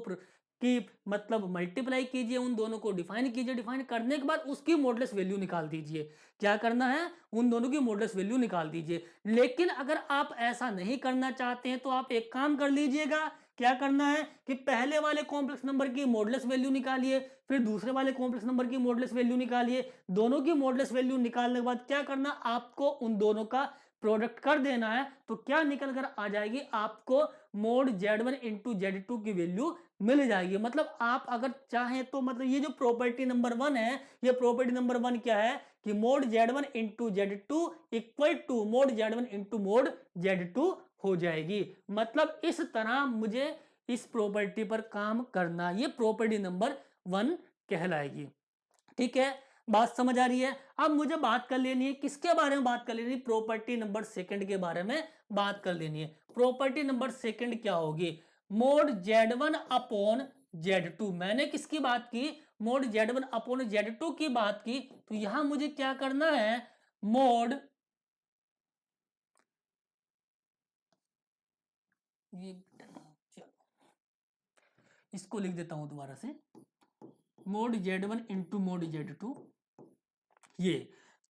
की मतलब मल्टीप्लाई कीजिए, उन दोनों को डिफाइन कीजिए, डिफाइन करने के बाद उसकी मॉडुलस वैल्यू निकाल दीजिए। क्या करना है? उन दोनों की मॉडुलस वैल्यू निकाल दीजिए। लेकिन अगर आप ऐसा नहीं करना चाहते हैं तो आप एक काम कर लीजिएगा। क्या करना है कि पहले वाले कॉम्प्लेक्स नंबर की मॉडुलस वैल्यू निकालिए, फिर दूसरे वाले कॉम्प्लेक्स नंबर की मॉडुलस वैल्यू निकालिए। दोनों की मॉडुलस वैल्यू निकालने के बाद क्या करना, आपको उन दोनों का प्रोडक्ट कर देना है तो क्या निकल कर आ जाएगी, आपको मोड Z1 इंटू Z2 की वैल्यू मिल जाएगी। मतलब आप अगर चाहें तो मतलब ये जो प्रॉपर्टी नंबर 1 है, ये प्रॉपर्टी नंबर 1 क्या है कि mod Z1 into Z2 equal to mod Z1 into mod Z2 हो जाएगी। मतलब इस तरह मुझे इस प्रॉपर्टी पर काम करना, ये प्रॉपर्टी नंबर 1 कहलाएगी। ठीक है, बात समझ आ रही है। अब मुझे बात कर लेनी है किसके बारे में बात कर लेनी है, प्रॉपर्टी नंबर सेकंड के बारे में बात कर लेनी है। प्रॉपर्टी नंबर सेकंड क्या होगी, मोड Z1 अपॉन Z2। मैंने किसकी बात की, मोड Z1 अपॉन Z2 की बात की, तो यहां मुझे क्या करना है, मोड ये इसको लिख देता हूं दोबारा से, mode Z1 into mod Z2। ये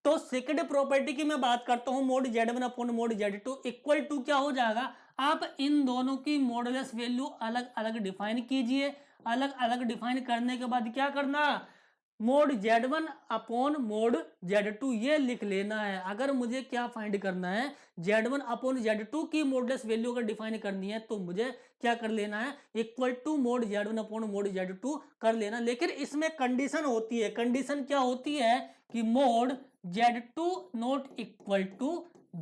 तो सेकंड प्रॉपर्टी की मैं बात करता हूं, mod Z1 upon mod Z2 equal to क्या हो जाएगा, आप इन दोनों की मॉडुलस वैल्यू अलग अलग डिफाइन कीजिए। अलग अलग डिफाइन करने के बाद क्या करना, mode Z1 upon mod Z2 ये लिख लेना है। अगर मुझे क्या फाइंड करना है, Z1 अपॉन Z2 की मॉडुलस वैल्यू अगर डिफाइन करनी है तो मुझे क्या कर लेना है, equal to mod Z1 upon mod Z2 कर लेना। लेकिन इसमें कंडीशन होती है, कंडीशन क्या होती है कि mod Z2 not equal to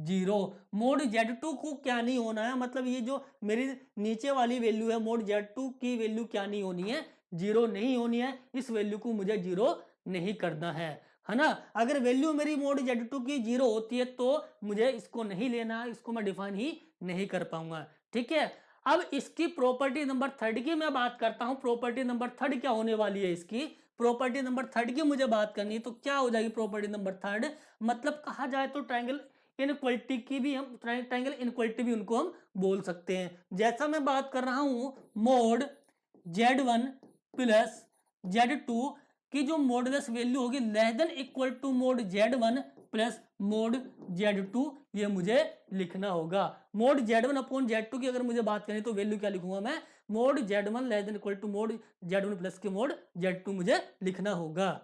0। Mod Z2 को क्या नहीं होना है, मतलब ये जो मेरी नीचे वाली वैल्यू है मोड Z2 की वैल्यू क्या नहीं होनी है, 0 नहीं होनी है। इस वैल्यू को मुझे 0 नहीं करना है ना। अगर वैल्यू मेरी मोड Z2 की 0 होती है तो मुझे इसको नहीं लेना, इसको मैं डिफाइन ही नहीं कर पाऊंगा। ठीक है, अब इसकी प्रॉपर्टी नंबर थर्ड की मैं बात करता हूं। प्रॉपर्टी नंबर थर्ड क्या होने वाली है, इसकी प्रॉपर्टी नंबर थर्ड की मुझे बात करनी है। तो क्या हो जाएगी प्रॉपर्टी नंबर थर्ड, मतलब कहा जाए तो ट्रायंगल इनइक्वालिटी की भी हम, ट्रायंगल इनइक्वालिटी भी उनको हम बोल सकते हैं। जैसा मैं बात कर रहा हूं, मोड Z1 प्लस Z2 की जो मॉडुलस वैल्यू होगी less than equal to mod Z1 plus mod Z2, ये मुझे लिखना होगा। मोड Z1 अपॉन Z2 की अगर मुझे बात करें तो वैल्यू क्या लिखूंगा मैं, mod Z1 less than equal to mod Z1 plus के मोड Z2 मुझे लिखना होगा।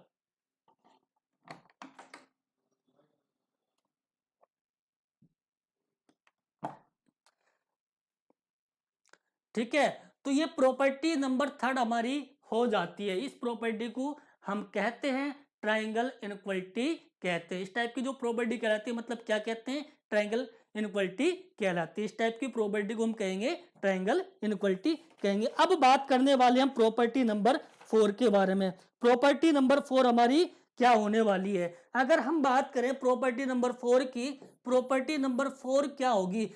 ठीक है, तो ये प्रॉपर्टी नंबर थर्ड हमारी हो जाती है। इस प्रॉपर्टी को हम कहते हैं ट्रायंगल इनइक्वालिटी कहते हैं। इस टाइप की जो प्रॉपर्टी कहलाती है, मतलब क्या कहते हैं, ट्रायंगल इनइक्वालिटी कहलाती है। इस टाइप की प्रॉपर्टी को हम कहेंगे ट्रायंगल इनइक्वालिटी कहेंगे। अब बात करने वाले हम प्रॉपर्टी नंबर 4 के बारे में। प्रॉपर्टी नंबर 4 हमारी क्या होने वाली है, अगर हम बात करें प्रॉपर्टी नंबर 4 की, प्रॉपर्टी नंबर 4 क्या होगी,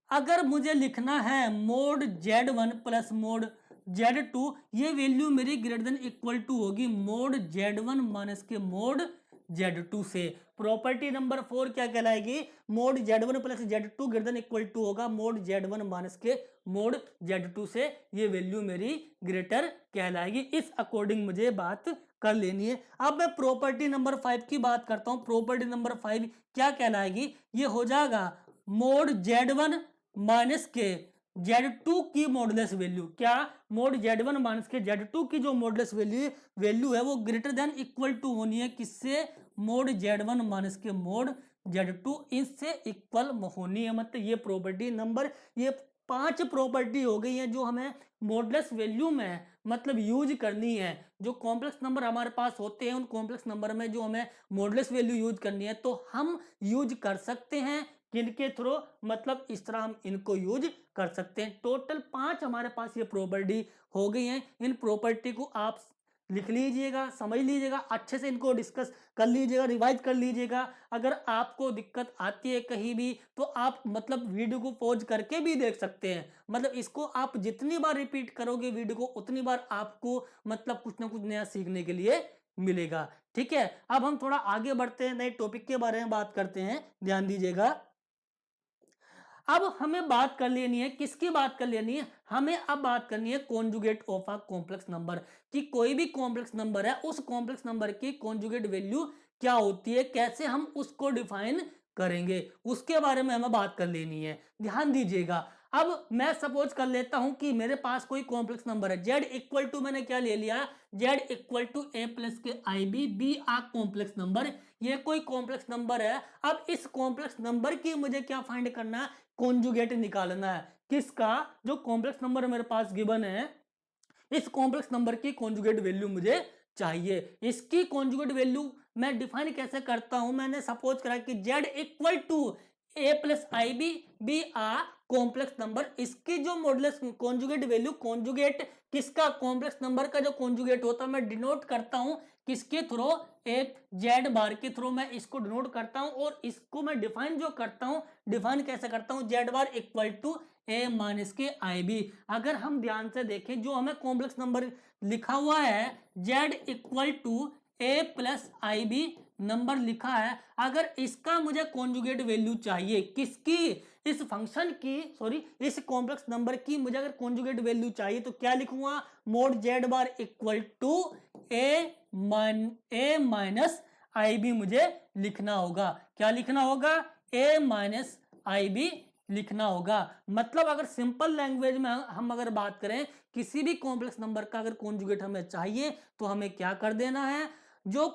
अगर मुझे लिखना है mode Z1 plus mod Z2, ये वैल्यू मेरी ग्रेटर देन इक्वल टू होगी मोड Z1 माइनस के मोड Z2 से। प्रॉपर्टी नंबर 4 क्या कहलाएगी, mod Z1 plus Z2 greater than equal to होगा मोड Z1 माइनस के मोड Z2 से। ये वैल्यू मेरी ग्रेटर कहलाएगी। इस अकॉर्डिंग मुझे बात कर लेनी है। अब मैं प्रॉपर्टी नंबर 5 की बात करता हूं। प्रॉपर्टी नंबर 5 क्या कहलाएगी, ये हो जाएगा मोड Z1 माइनस के Z2 की मॉडुलस वैल्यू, क्या, मोड Z1 माइनस के Z2 की जो मॉडुलस वैल्यू है वो ग्रेटर देन इक्वल टू होनी है किससे, मोड Z1 माइनस के मोड Z2, इससे इक्वल होनी है। मतलब ये प्रॉपर्टी नंबर, ये 5 प्रॉपर्टी हो गई है जो हमें मॉडुलस वैल्यू में मतलब यूज करनी है। जो कॉम्प्लेक्स नंबर हमारे पास होते हैं उन कॉम्प्लेक्स नंबर में जो हमें मॉडुलस वैल्यू यूज करनी है तो हम यूज कर सकते हैं किनके थ्रू, मतलब इस तरह हम इनको यूज कर सकते हैं। टोटल 5 हमारे पास ये प्रॉपर्टी हो गई हैं। इन प्रॉपर्टी को आप लिख लीजिएगा, समझ लीजिएगा, अच्छे से इनको डिस्कस कर लीजिएगा, रिवाइज कर लीजिएगा। अगर आपको दिक्कत आती है कहीं भी तो आप मतलब वीडियो को पॉज करके भी देख सकते हैं। मतलब इसको आप जितनी बार रिपीट करोगे वीडियो को उतनी बार आपको मतलब कुछ ना कुछ नया सीखने के लिए मिलेगा। ठीक है, अब हम थोड़ा आगे बढ़ते हैं, नए टॉपिक के बारे में बात करते हैं, ध्यान दीजिएगा। अब हमें बात कर लेनी है, किसकी बात कर लेनी है, हमें अब बात करनी है conjugate of a complex number, कि कोई भी कॉम्प्लेक्स नंबर है उस कॉम्प्लेक्स नंबर की कॉन्जुगेट वैल्यू क्या होती है, कैसे हम उसको डिफाइन करेंगे, उसके बारे में हमें बात कर लेनी है। ध्यान दीजिएगा, अब मैं सपोज कर लेता हूं कि मेरे पास कोई कॉम्प्लेक्स नंबर है, z इक्वल टू मैंने क्या ले लिया, z equal to a plus के i b a complex number. ये कोई कॉम्प्लेक्स नंबर है। अब इस कॉम्प्लेक्स नंबर की मुझे क्या फाइंड करना है, कॉन्जुगेट निकालना है। किसका, जो कॉम्प्लेक्स नंबर मेरे पास गिवन है, इस कॉम्प्लेक्स नंबर की कॉन्जुगेट वैल्यू मुझे चाहिए। इसकी कॉन्जुगेट वैल्यू मैं डिफाइन कैसे करता हूं, मैंने सपोज करा कि z equal to a plus i b a complex number. इसकी जो मॉडुलस कॉन्जुगेट वैल्यू, कॉन्जुगेट किसका, कॉम्प्लेक्स नंबर का जो कॉन्जुगेट होता है मैं डिनोट करता हूं किसके थ्रू, एक जेड बार के थ्रू मैं इसको डिनोट करता हूं। और इसको मैं डिफाइन जो करता हूं, डिफाइन कैसे करता हूं, z bar equal to a minus के आई बी। अगर हम ध्यान से देखें, जो हमें कॉम्प्लेक्स नंबर लिखा हुआ है z equal to a plus i b number लिखा है, अगर इसका मुझे कॉन्जुगेट वैल्यू चाहिए, किसकी, इस फंक्शन की, सॉरी इस कॉम्प्लेक्स नंबर की मुझे अगर कॉन्जुगेट वैल्यू चाहिए तो क्या लिखूंगा, mod z bar equal to a minus i b मुझे लिखना होगा। क्या लिखना होगा, ए माइनस आई बी लिखना होगा। मतलब अगर सिंपल लैंग्वेज में हम अगर बात करें, किसी भी कॉम्प्लेक्स नंबर का अगर कॉन्जुगेट हमें चाहिए तो हमें क्या कर देना है, जो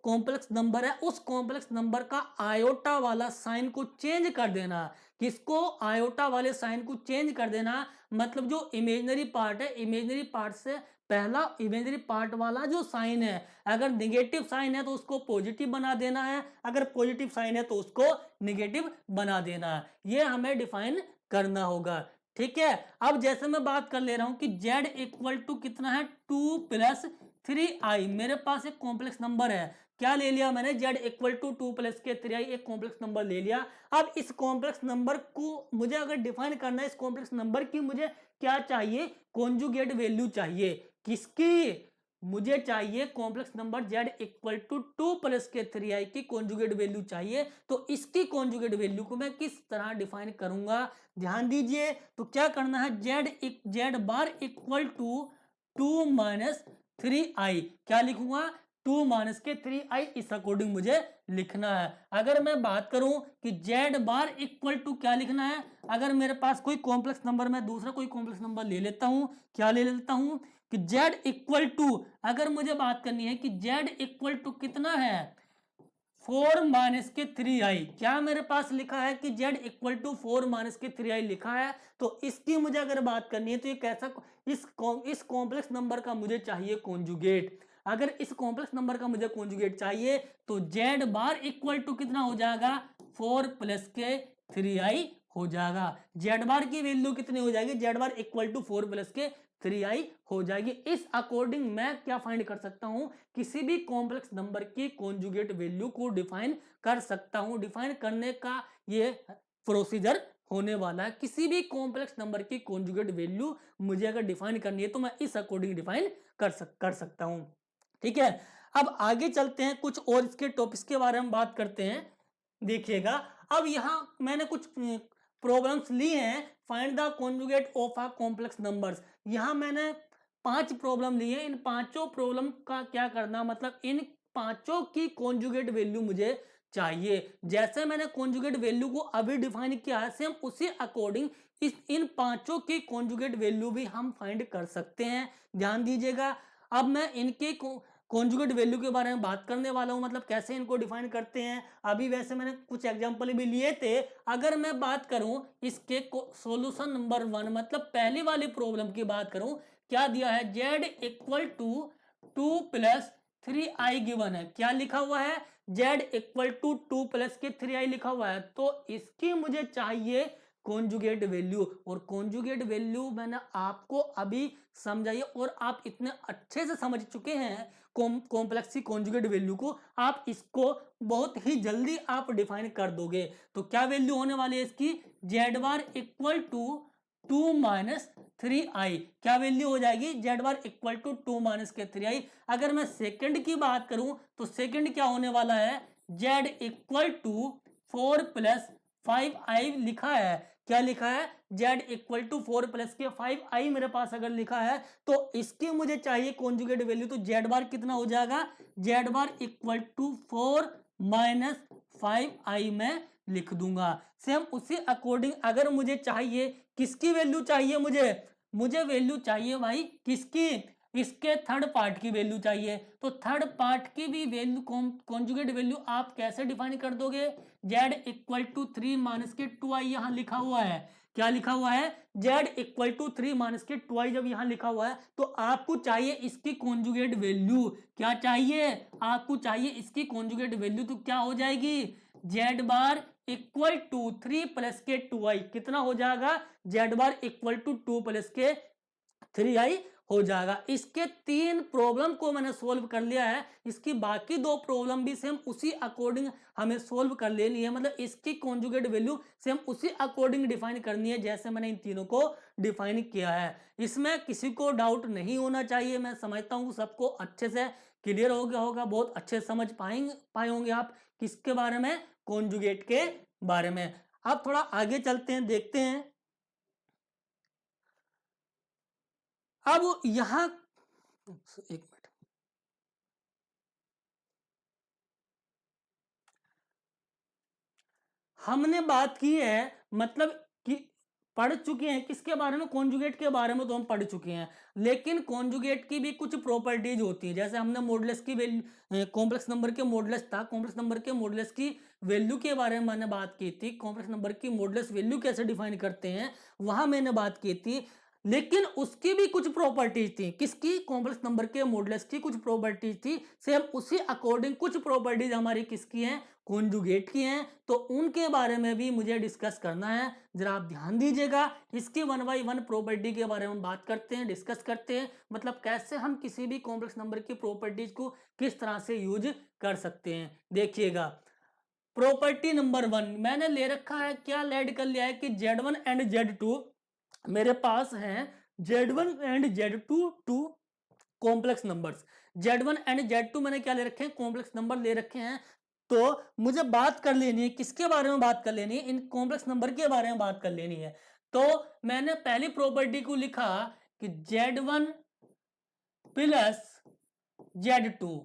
कॉम्प्लेक्स नंबर है उस कॉम्प्लेक्स नंबर का आयोटा वाला साइन को चेंज कर देना। किसको, आयोटा वाले साइन को चेंज कर देना। मतलब जो इमेजिनरी पार्ट है, इमेजिनरी पार्ट से पहला इमेजिनरी पार्ट वाला जो साइन है, अगर नेगेटिव साइन है तो उसको पॉजिटिव बना देना है, अगर पॉजिटिव साइन है तो उसको नेगेटिव बना देना है। ये हमें डिफाइन करना होगा। ठीक है, अब जैसे मैं बात कर ले रहा हूं कि z इक्वल टू कितना है, 2 प्लस 3i। मेरे पास एक कॉम्प्लेक्स नंबर है, क्या ले लिया मैंने, z इक्वल टू 2 प्लस के 3i, एक कॉम्प्लेक्स नंबर ले लिया। अब इस कॉम्प्लेक्स नंबर को मुझे अगर डिफाइन करना है, इस कॉम्प्लेक्स नंबर की मुझे क्या चाहिए, कॉन्जुगेट वैल्यू चाहिए। किसकी, मुझे चाहिए complex number z equal to 2 plus के 3i की कॉन्जुगेट वैल्यू चाहिए। तो इसकी कॉन्जुगेट वैल्यू को मैं किस तरह डिफाइन करूंगा, ध्यान दीजिए। तो क्या करना है, z bar equal to 2 minus 3i, क्या लिखूंगा, 2 माइनस के 3i, इस अकॉर्डिंग मुझे लिखना है। अगर मैं बात करूं कि z बार इक्वल टू क्या लिखना है, अगर मेरे पास कोई कॉम्प्लेक्स नंबर, मैं दूसरा कोई कॉम्प्लेक्स नंबर ले लेता हूं, क्या ले लेता हूं कि z इक्वल टू, अगर मुझे बात करनी है कि z इक्वल टू कितना है, 4 माइनस के 3i। क्या मेरे पास लिखा है कि z इक्वल टू 4 माइनस के 3i लिखा है। तो इसकी मुझे अगर बात करनी है तो ये कैसा, इस कॉम्प्लेक्स नंबर का मुझे चाहिए कॉन्जुगेट। अगर इस कॉम्प्लेक्स नंबर का मुझे कॉन्जुगेट चाहिए तो z बार इक्वल टू कितना हो जाएगा, 4 प्लस के 3i हो जाएगा। z बार की वैल्यू कितनी हो जाएगी, z bar equal to 4 plus के 3i हो जाएगी। इस अकॉर्डिंग मैं क्या फाइंड कर सकता हूं, किसी भी कॉम्प्लेक्स नंबर की कॉन्जुगेट वैल्यू को डिफाइन कर सकता हूं। डिफाइन करने का ये प्रोसीजर होने वाला है। किसी भी कॉम्प्लेक्स नंबर की कॉन्जुगेट वैल्यू मुझे अगर डिफाइन करनी है तो मैं इस अकॉर्डिंग डिफाइन कर सकता हूं। ठीक है, अब आगे चलते हैं, कुछ और इसके टॉपिक्स के बारे में बात करते हैं। देखिएगा, अब यहां मैंने कुछ प्रॉब्लम्स ली हैं, find the conjugate of a complex numbers. यहां मैंने 5 प्रॉब्लम ली है। इन पांचों प्रॉब्लम का क्या करना, मतलब इन पांचों की कॉन्जुगेट वैल्यू मुझे चाहिए। जैसे मैंने कॉन्जुगेट वैल्यू को अभी डिफाइन किया है, सेम उसी अकॉर्डिंग इन पांचों की कॉन्जुगेट वैल्यू भी हम फाइंड कर सकते हैं। ध्यान दीजिएगा, अब मैं इनके कॉन्जुगेट वैल्यू के बारे में बात करने वाला हूं, मतलब कैसे इनको डिफाइन करते हैं। अभी वैसे मैंने कुछ एग्जांपल भी लिए थे। अगर मैं बात करूं इसके सॉल्यूशन नंबर 1, मतलब पहली वाली प्रॉब्लम की बात करूं, क्या दिया है, z equal to 2 plus 3i given है। क्या लिखा हुआ है, z इक्वल टू 2 प्लस के 3i लिखा हुआ है। तो इसकी मुझे चाहिए कॉन्जुगेट वैल्यू, और कॉन्जुगेट वैल्यू मैंने आपको अभी समझाई और आप इतने अच्छे से समझ चुके हैं कॉम्प्लेक्स की कॉन्जुगेट वैल्यू को, आप इसको बहुत ही जल्दी आप डिफाइन कर दोगे। तो क्या वैल्यू होने वाली है इसकी, z bar equal to 2 minus 3i। क्या वैल्यू हो जाएगी, z bar equal to 2 minus के 3i। अगर मैं सेकंड की बात करूं तो सेकंड क्या होने वाला है, z equal to 4 plus 5i लिखा है। क्या लिखा है, z इक्वल टू 4 प्लस के 5i मेरे पास अगर लिखा है तो इसकी मुझे चाहिए कॉन्जुगेट वैल्यू। तो z बार कितना हो जाएगा, z bar equal to 4 minus 5i में लिख दूंगा। सेम उसी अकॉर्डिंग अगर मुझे चाहिए किसकी वैल्यू चाहिए मुझे? मुझे वैल्यू चाहिए भाई किसकी? इसके थर्ड पार्ट की वैल्यू चाहिए। तो थर्ड पार्ट की भी वैल्यू कॉन्जुगेट वैल्यू आप कैसे डिफाइन कर दोगे? z इक्वल टू 3 माइनस के 2i यहां लिखा हुआ है। क्या लिखा हुआ है? z इक्वल टू 3 माइनस के 2i जब यहां लिखा हुआ है तो आपको चाहिए इसकी कॉन्जुगेट वैल्यू। क्या चाहिए? आपको चाहिए इसकी कॉन्जुगेट वैल्यू। तो क्या हो जाएगी? z bar equal to 3 plus के 2i कितना हो जाएगा? z bar equal to 2 plus के 3i हो जाएगा। इसके 3 प्रॉब्लम को मैंने सोल्व कर लिया है। इसकी बाकी 2 प्रॉब्लम भी सेम उसी अकॉर्डिंग हमें सोल्व कर लेनी है। मतलब इसकी कॉन्जुगेट वैल्यू सेम उसी अकॉर्डिंग डिफाइन करनी है जैसे मैंने इन तीनों को डिफाइन किया है। इसमें किसी को डाउट नहीं होना चाहिए। मैं समझता हूँ सबको अच्छे से क्लियर हो गया होगा, बहुत अच्छे समझ पाए होंगे आप किसके बारे में? कॉन्जुगेट के बारे में। अब थोड़ा आगे चलते हैं, देखते हैं। अब यहां एक मिनट, हमने बात की है मतलब कि पढ़ चुके हैं किसके बारे में? कॉन्जुगेट के बारे में तो हम पढ़ चुके हैं, लेकिन कॉन्जुगेट की भी कुछ प्रॉपर्टीज होती हैं। जैसे हमने मॉडुलस की वैल्यू, कॉम्प्लेक्स नंबर के मॉडुलस था, कॉम्प्लेक्स नंबर के मॉडुलस की वैल्यू के बारे में मैंने बात की थी। कॉम्प्लेक्स नंबर की मॉडुलस वैल्यू कैसे डिफाइन करते हैं वहां मैंने बात की थी। लेकिन उसकी भी कुछ प्रॉपर्टीज थी। किसकी? कॉम्प्लेक्स नंबर के मॉडुलस की कुछ प्रॉपर्टीज थी। सेम उसी अकॉर्डिंग कुछ प्रॉपर्टीज हमारी किसकी हैं? कॉन्जुगेट की हैं। तो उनके बारे में भी मुझे डिस्कस करना है। जरा आप ध्यान दीजिएगा। इसकी 1 बाई 1 प्रॉपर्टी के बारे में बात करते हैं, डिस्कस करते हैं। मतलब कैसे हम किसी भी कॉम्प्लेक्स नंबर की प्रॉपर्टीज को किस तरह से यूज कर सकते हैं। देखिएगा, प्रॉपर्टी नंबर 1 मैंने ले रखा है, क्या लेड कर लिया है कि Z1 एंड Z2 मेरे पास हैं। Z1 and Z2 two complex numbers. Z1 and Z2 मैंने क्या ले रखे हैं? कॉम्प्लेक्स नंबर ले रखे हैं। तो मुझे बात कर लेनी है किसके बारे में? बात कर लेनी है इन कॉम्प्लेक्स नंबर के बारे में बात कर लेनी है। तो मैंने पहली प्रॉपर्टी को लिखा कि Z1 प्लस Z2,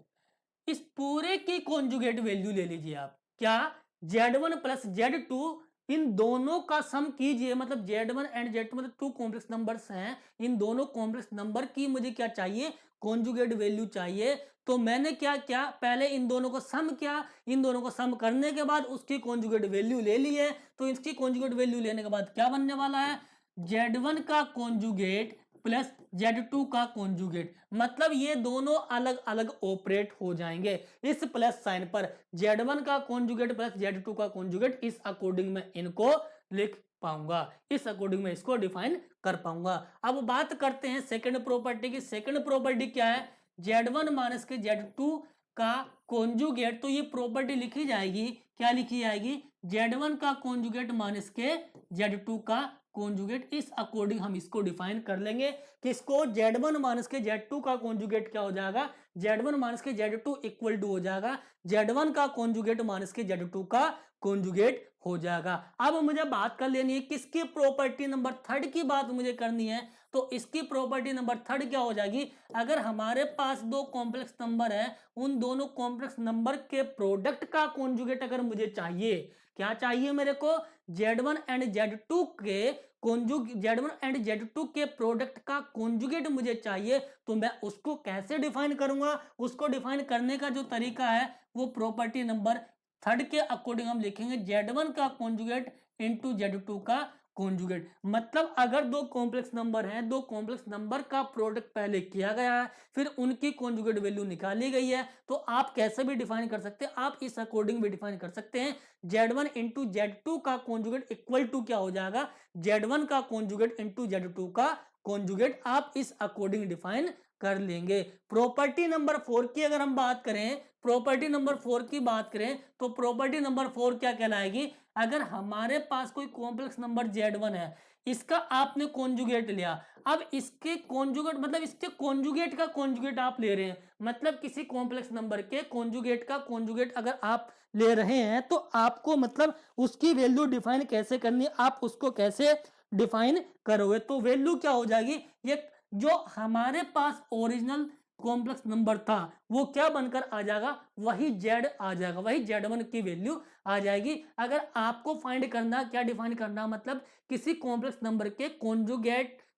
इस पूरे की कॉन्जुगेट वैल्यू ले लीजिए आप। क्या? Z1 प्लस Z2 इन दोनों का सम कीजिए। मतलब Z1 एंड Z2 मतलब 2 कॉम्प्लेक्स नंबर्स हैं। इन दोनों कॉम्प्लेक्स नंबर की मुझे क्या चाहिए? कॉन्जुगेट वैल्यू चाहिए। तो मैंने क्या किया? पहले इन दोनों को सम किया। इन दोनों को सम करने के बाद उसकी कॉन्जुगेट वैल्यू ले ली है। तो इसकी कॉन्जुगेट वैल्यू लेने के बाद क्या बनने वाला है? Z1 का कॉन्जुगेट प्लस Z2 का कॉन्जुगेट। मतलब ये दोनों अलग अलग ऑपरेट हो जाएंगे इस प्लस साइन पर। Z1 का कॉन्जुगेट प्लस Z2 का कॉन्जुगेट, इस अकॉर्डिंग में इनको लिख पाऊंगा, इस अकॉर्डिंग में इसको डिफाइन कर पाऊंगा। अब बात करते हैं सेकंड प्रॉपर्टी की। सेकंड प्रॉपर्टी क्या है? Z1 माइनस के Z2 का कॉन्जुगेट। तो ये प्रॉपर्टी लिखी जाएगी, क्या लिखी जाएगी? Z1 का कॉन्जुगेट माइनस के Z2 का कॉन्जुगेट। इस अकॉर्डिंग हम इसको डिफाइन कर लेंगे। किसको? Z1 माइनस के Z2 का कॉन्जुगेट क्या हो जाएगा? Z1 माइनस के Z2 इक्वल टू हो जाएगा Z1 का कॉन्जुगेट माइनस के Z2 का कॉन्जुगेट हो जाएगा। अब मुझे बात कर लेनी है किसकी? प्रॉपर्टी नंबर 3 की बात मुझे करनी है। तो इसकी प्रॉपर्टी नंबर 3 क्या हो जाएगी? अगर हमारे पास दो कॉम्प्लेक्स नंबर है, उन दोनों कॉम्प्लेक्स नंबर के प्रोडक्ट का कॉन्जुगेट अगर मुझे चाहिए, क्या चाहिए मेरे को? Z1 एंड Z2 के Z1 एंड Z2 के प्रोडक्ट का कॉन्जुगेट मुझे चाहिए। तो मैं उसको कैसे डिफाइन करूंगा? उसको डिफाइन करने का जो तरीका है वो प्रॉपर्टी नंबर 3 के अकॉर्डिंग हम लिखेंगे Z1 का कॉन्जुगेट इंटू Z2 का कॉन्जुगेट। मतलब अगर दो कॉम्प्लेक्स नंबर हैं, दो कॉम्प्लेक्स नंबर का प्रोडक्ट पहले किया गया है, फिर उनकी कॉन्जुगेट वैल्यू निकाली गई है, तो आप कैसे भी डिफाइन कर सकते हैं, आप इस अकॉर्डिंग भी डिफाइन कर सकते हैं। Z1 इंटू Z2 का कॉन्जुगेट इक्वल टू क्या हो जाएगा? Z1 का कॉन्जुगेट इंटू Z2 का कॉन्जुगेट। आप इस अकॉर्डिंग डिफाइन कर लेंगे। प्रॉपर्टी नंबर 4 की अगर हम बात करें, प्रॉपर्टी नंबर 4 की बात करें तो प्रॉपर्टी नंबर 4 क्या कहलाएगी? अगर हमारे पास कोई कॉम्प्लेक्स नंबर Z1 है, इसका आपने कॉन्जुगेट लिया। अब इसके कॉन्जुगेट मतलब इसके कॉन्जुगेट का कॉन्जुगेट आप ले रहे हैं। मतलब किसी कॉम्प्लेक्स नंबर के कॉन्जुगेट का कॉन्जुगेट अगर आप ले रहे हैं तो आपको मतलब उसकी वैल्यू डिफाइन कैसे करनी है, आप उसको कैसे डिफाइन करोगे? तो वैल्यू क्या हो जाएगी? ये जो हमारे पास ओरिजिनल कॉम्प्लेक्स नंबर था वो क्या बनकर आ जाएगा, वही जेड आ जाएगा, वही Z1 की वैल्यू आ जाएगी। अगर आपको फाइंड करना, क्या डिफाइन करना, मतलब किसी कॉम्प्लेक्स नंबर के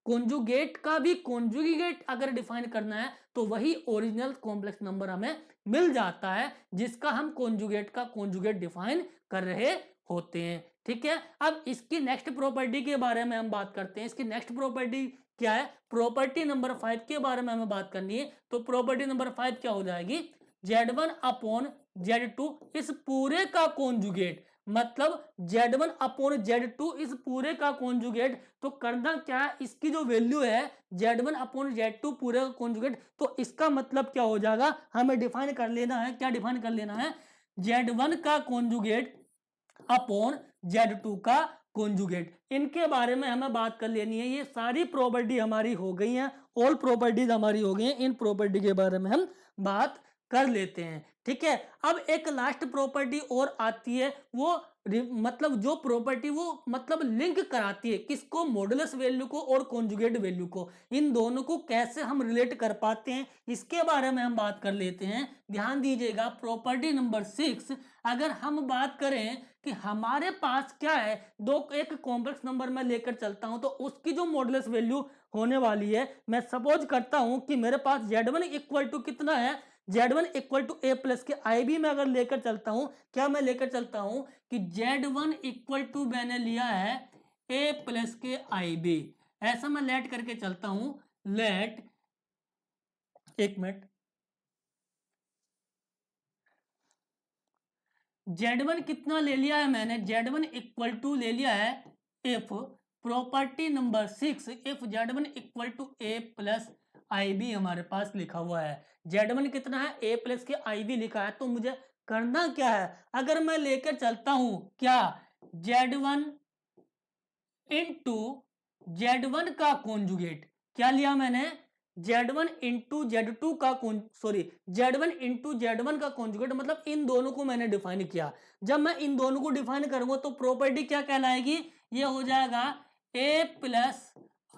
कॉन्जुगेट का भी कॉन्जुगेट अगर डिफाइन करना है तो वही ओरिजिनल कॉम्प्लेक्स नंबर हमें मिल जाता है जिसका हम कॉन्जुगेट का कॉन्जुगेट डिफाइन कर रहे होते हैं। ठीक है, अब इसकी नेक्स्ट प्रॉपर्टी के बारे में हम बात करते हैं। इसकी नेक्स्ट प्रॉपर्टी क्या है, प्रॉपर्टी नंबर 5 के बारे में हमें बात करनी है। तो प्रॉपर्टी नंबर 5 क्या हो जाएगी, Z1 अपॉन Z2 इस पूरे का कॉन्जुगेट, मतलब Z1 अपॉन Z2 इस पूरे का कॉन्जुगेट। तो करना क्या है, इसकी जो वैल्यू है Z1 अपॉन Z2 पूरे का कॉन्जुगेट, तो इसका मतलब क्या हो जाएगा, हमें डिफाइन कर लेना है, क्या डिफाइन कर लेना है, Z1 का कॉन्जुगेट अपॉन Z2 का कॉन्जुगेट। इनके बारे में हमें बात कर लेनी है। ये सारी प्रॉपर्टी हमारी हो गई हैं, ऑल प्रॉपर्टीज हमारी हो गई हैं। इन प्रॉपर्टी के बारे में हम बात कर लेते हैं। ठीक है, अब एक लास्ट प्रॉपर्टी और आती है, वो मतलब जो प्रॉपर्टी वो मतलब लिंक कराती है किसको, मॉडुलस वैल्यू को और कॉन्जुगेट वैल्यू को। इन दोनों को कैसे हम रिलेट कर पाते हैं इसके बारे में हम बात कर लेते हैं। ध्यान दीजिएगा, प्रॉपर्टी नंबर 6 अगर हम बात करें कि हमारे पास क्या है, एक कॉम्प्लेक्स नंबर में लेकर चलता हूं तो उसकी जो मॉडुलस वैल्यू होने वाली है, मैं सपोज करता हूं कि मेरे पास Z1 इक्वल टू कितना है, Z1 equal to a plus के IB में अगर लेकर चलता हूं, क्या मैं लेकर चलता हूं कि Z1 इक्वल टू मैंने लिया है ए प्लस के IB, ऐसा मैं लेट करके चलता हूं, लेट, एक मिनट, Z1 कितना ले लिया है मैंने, Z1 इक्वल टू ले लिया है, if property number 6 if Z1 equal to a plus IB हमारे पास लिखा हुआ है। Z1 कितना है, ए प्लस के IB लिखा है। तो मुझे करना क्या है, अगर मैं लेकर चलता हूं क्या, Z1 इंटू Z1 का कॉन्जुगेट, क्या लिया मैंने, Z1 इंटू Z2 का Z1 इंटू Z1 का कॉन्जुगेट, मतलब इन दोनों को मैंने डिफाइन किया। जब मैं इन दोनों को डिफाइन करूंगा तो प्रॉपर्टी क्या कहलाएगी, ये हो जाएगा A प्लस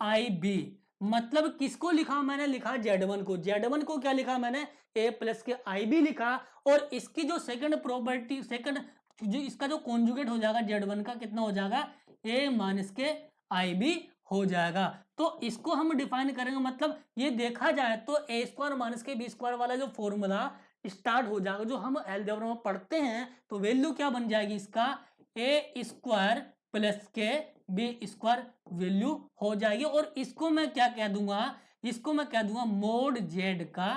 IB। मतलब किसको लिखा मैंने, लिखा Z1 को, Z1 को क्या लिखा मैंने, A प्लस के IB लिखा। और इसकी जो सेकंड प्रॉपर्टी, सेकंड जो इसका जो कॉन्जुगेट हो जाएगा Z1 का, कितना हो जाएगा, A माइनस के IB हो जाएगा। तो इसको हम डिफाइन करेंगे, मतलब ये देखा जाए तो ए स्क्वायर माइनस के बी स्क्वायर वाला जो फॉर्मूला स्टार्ट हो जाएगा, जो हम अलजेब्रा में पढ़ते हैं, तो वैल्यू क्या बन जाएगी इसका, ए स्क्वायर प्लस के बी स्क्वायर वैल्यू हो जाएगी। और इसको मैं क्या कह दूंगा, इसको मैं कह दूंगा मोड जेड का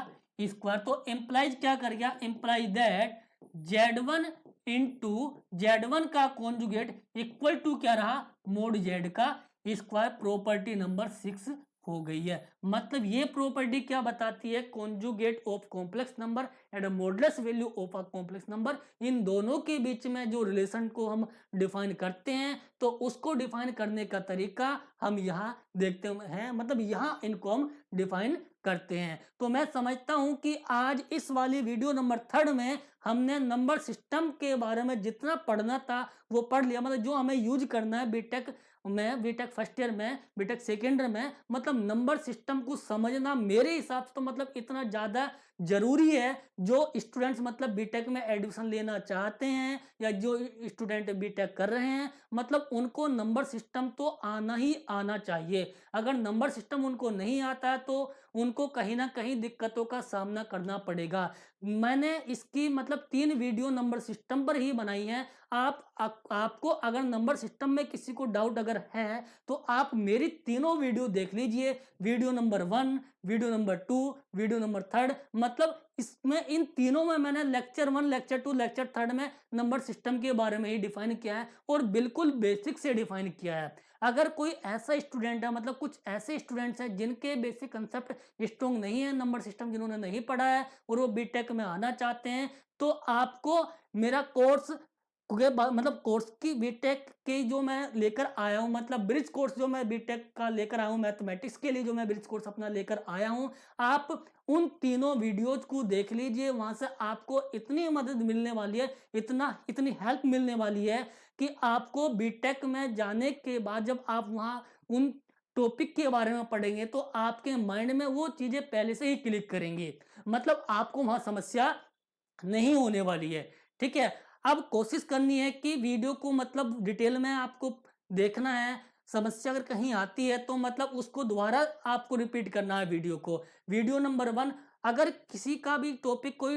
स्क्वायर। तो इंप्लाइज क्या कर गया, implies that Z1 into Z1 का कॉन्जुगेट इक्वल टू क्या रहा, मोड जेड का स्क्वायर। प्रॉपर्टी नंबर 6 हो गई है। मतलब ये प्रॉपर्टी क्या बताती है, conjugate of complex number and modulus value of a complex number, इन दोनों के बीच में जो रिलेशन को हम डिफाइन करते हैं, तो उसको डिफाइन करने का तरीका हम यहाँ देखते हैं, मतलब यहाँ इनको हम डिफाइन करते हैं। तो मैं समझता हूं कि आज इस वाली वीडियो नंबर 3 में हमने नंबर सिस्टम के बारे में जितना पढ़ना था वो पढ़ लिया। मतलब जो हमें यूज करना है बीटेक में, बीटेक फर्स्ट ईयर में, बीटेक सेकेंड ईयर में, मतलब नंबर सिस्टम को समझना मेरे हिसाब से तो मतलब इतना ज़्यादा जरूरी है। जो स्टूडेंट्स मतलब बीटेक में एडमिशन लेना चाहते हैं या जो स्टूडेंट बीटेक कर रहे हैं, मतलब उनको नंबर सिस्टम तो आना ही आना चाहिए। अगर नंबर सिस्टम उनको नहीं आता है तो उनको कहीं ना कहीं दिक्कतों का सामना करना पड़ेगा। मैंने इसकी मतलब 3 वीडियो नंबर सिस्टम पर ही बनाई है। आपको अगर नंबर सिस्टम में किसी को डाउट अगर है तो आप मेरी तीनों वीडियो देख लीजिए, video number 1, video number 2, video number 3। मतलब इसमें इन तीनों में मैंने लेक्चर 1, लेक्चर 2, लेक्चर 3 में नंबर सिस्टम के बारे में ही डिफाइन किया है और बिल्कुल बेसिक से डिफाइन किया है। अगर कोई ऐसा स्टूडेंट है, मतलब कुछ ऐसे स्टूडेंट्स हैं जिनके बेसिक कंसेप्ट स्ट्रॉन्ग नहीं है, नंबर सिस्टम जिन्होंने नहीं पढ़ा है और वो बीटेक में आना चाहते हैं, तो आपको मेरा कोर्स मतलब कोर्स की बीटेक के जो मैं लेकर आया हूं, मतलब ब्रिज कोर्स जो मैं बीटेक का लेकर आया हूं, मैथमेटिक्स के लिए जो मैं ब्रिज कोर्स अपना लेकर आया हूं, आप उन तीनों वीडियोज को देख लीजिए। वहां से आपको इतनी मदद मिलने वाली है, इतनी हेल्प मिलने वाली है कि आपको बीटेक में जाने के बाद जब आप वहां उन टॉपिक के बारे में पढ़ेंगे तो आपके माइंड में वो चीज़ें पहले से ही क्लिक करेंगी। मतलब आपको वहाँ समस्या नहीं होने वाली है, ठीक है? अब कोशिश करनी है कि वीडियो को मतलब डिटेल में आपको देखना है, समस्या अगर कहीं आती है तो मतलब उसको दोबारा आपको रिपीट करना है वीडियो को। वीडियो नंबर 1 अगर किसी का भी टॉपिक कोई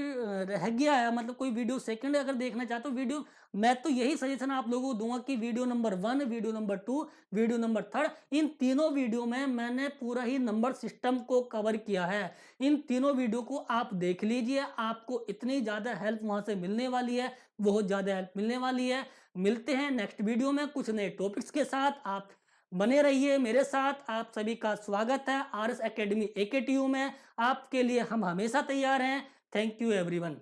रह गया है मतलब कोई वीडियो सेकंड अगर देखना चाहते हो वीडियो मैं तो यही सजेशन आप लोगों को दूँगा कि video number 1, video number 2, video number 3 इन तीनों वीडियो में मैंने पूरा ही नंबर सिस्टम को कवर किया है। इन तीनों वीडियो को आप देख लीजिए, आपको इतनी ज़्यादा हेल्प वहाँ से मिलने वाली है, बहुत ज़्यादा हेल्प मिलने वाली है। मिलते हैं नेक्स्ट वीडियो में कुछ नए टॉपिक्स के साथ, आप बने रहिए मेरे साथ। आप सभी का स्वागत है आरएस एकेडमी एकेटीयू में। आपके लिए हम हमेशा तैयार हैं। Thank you everyone.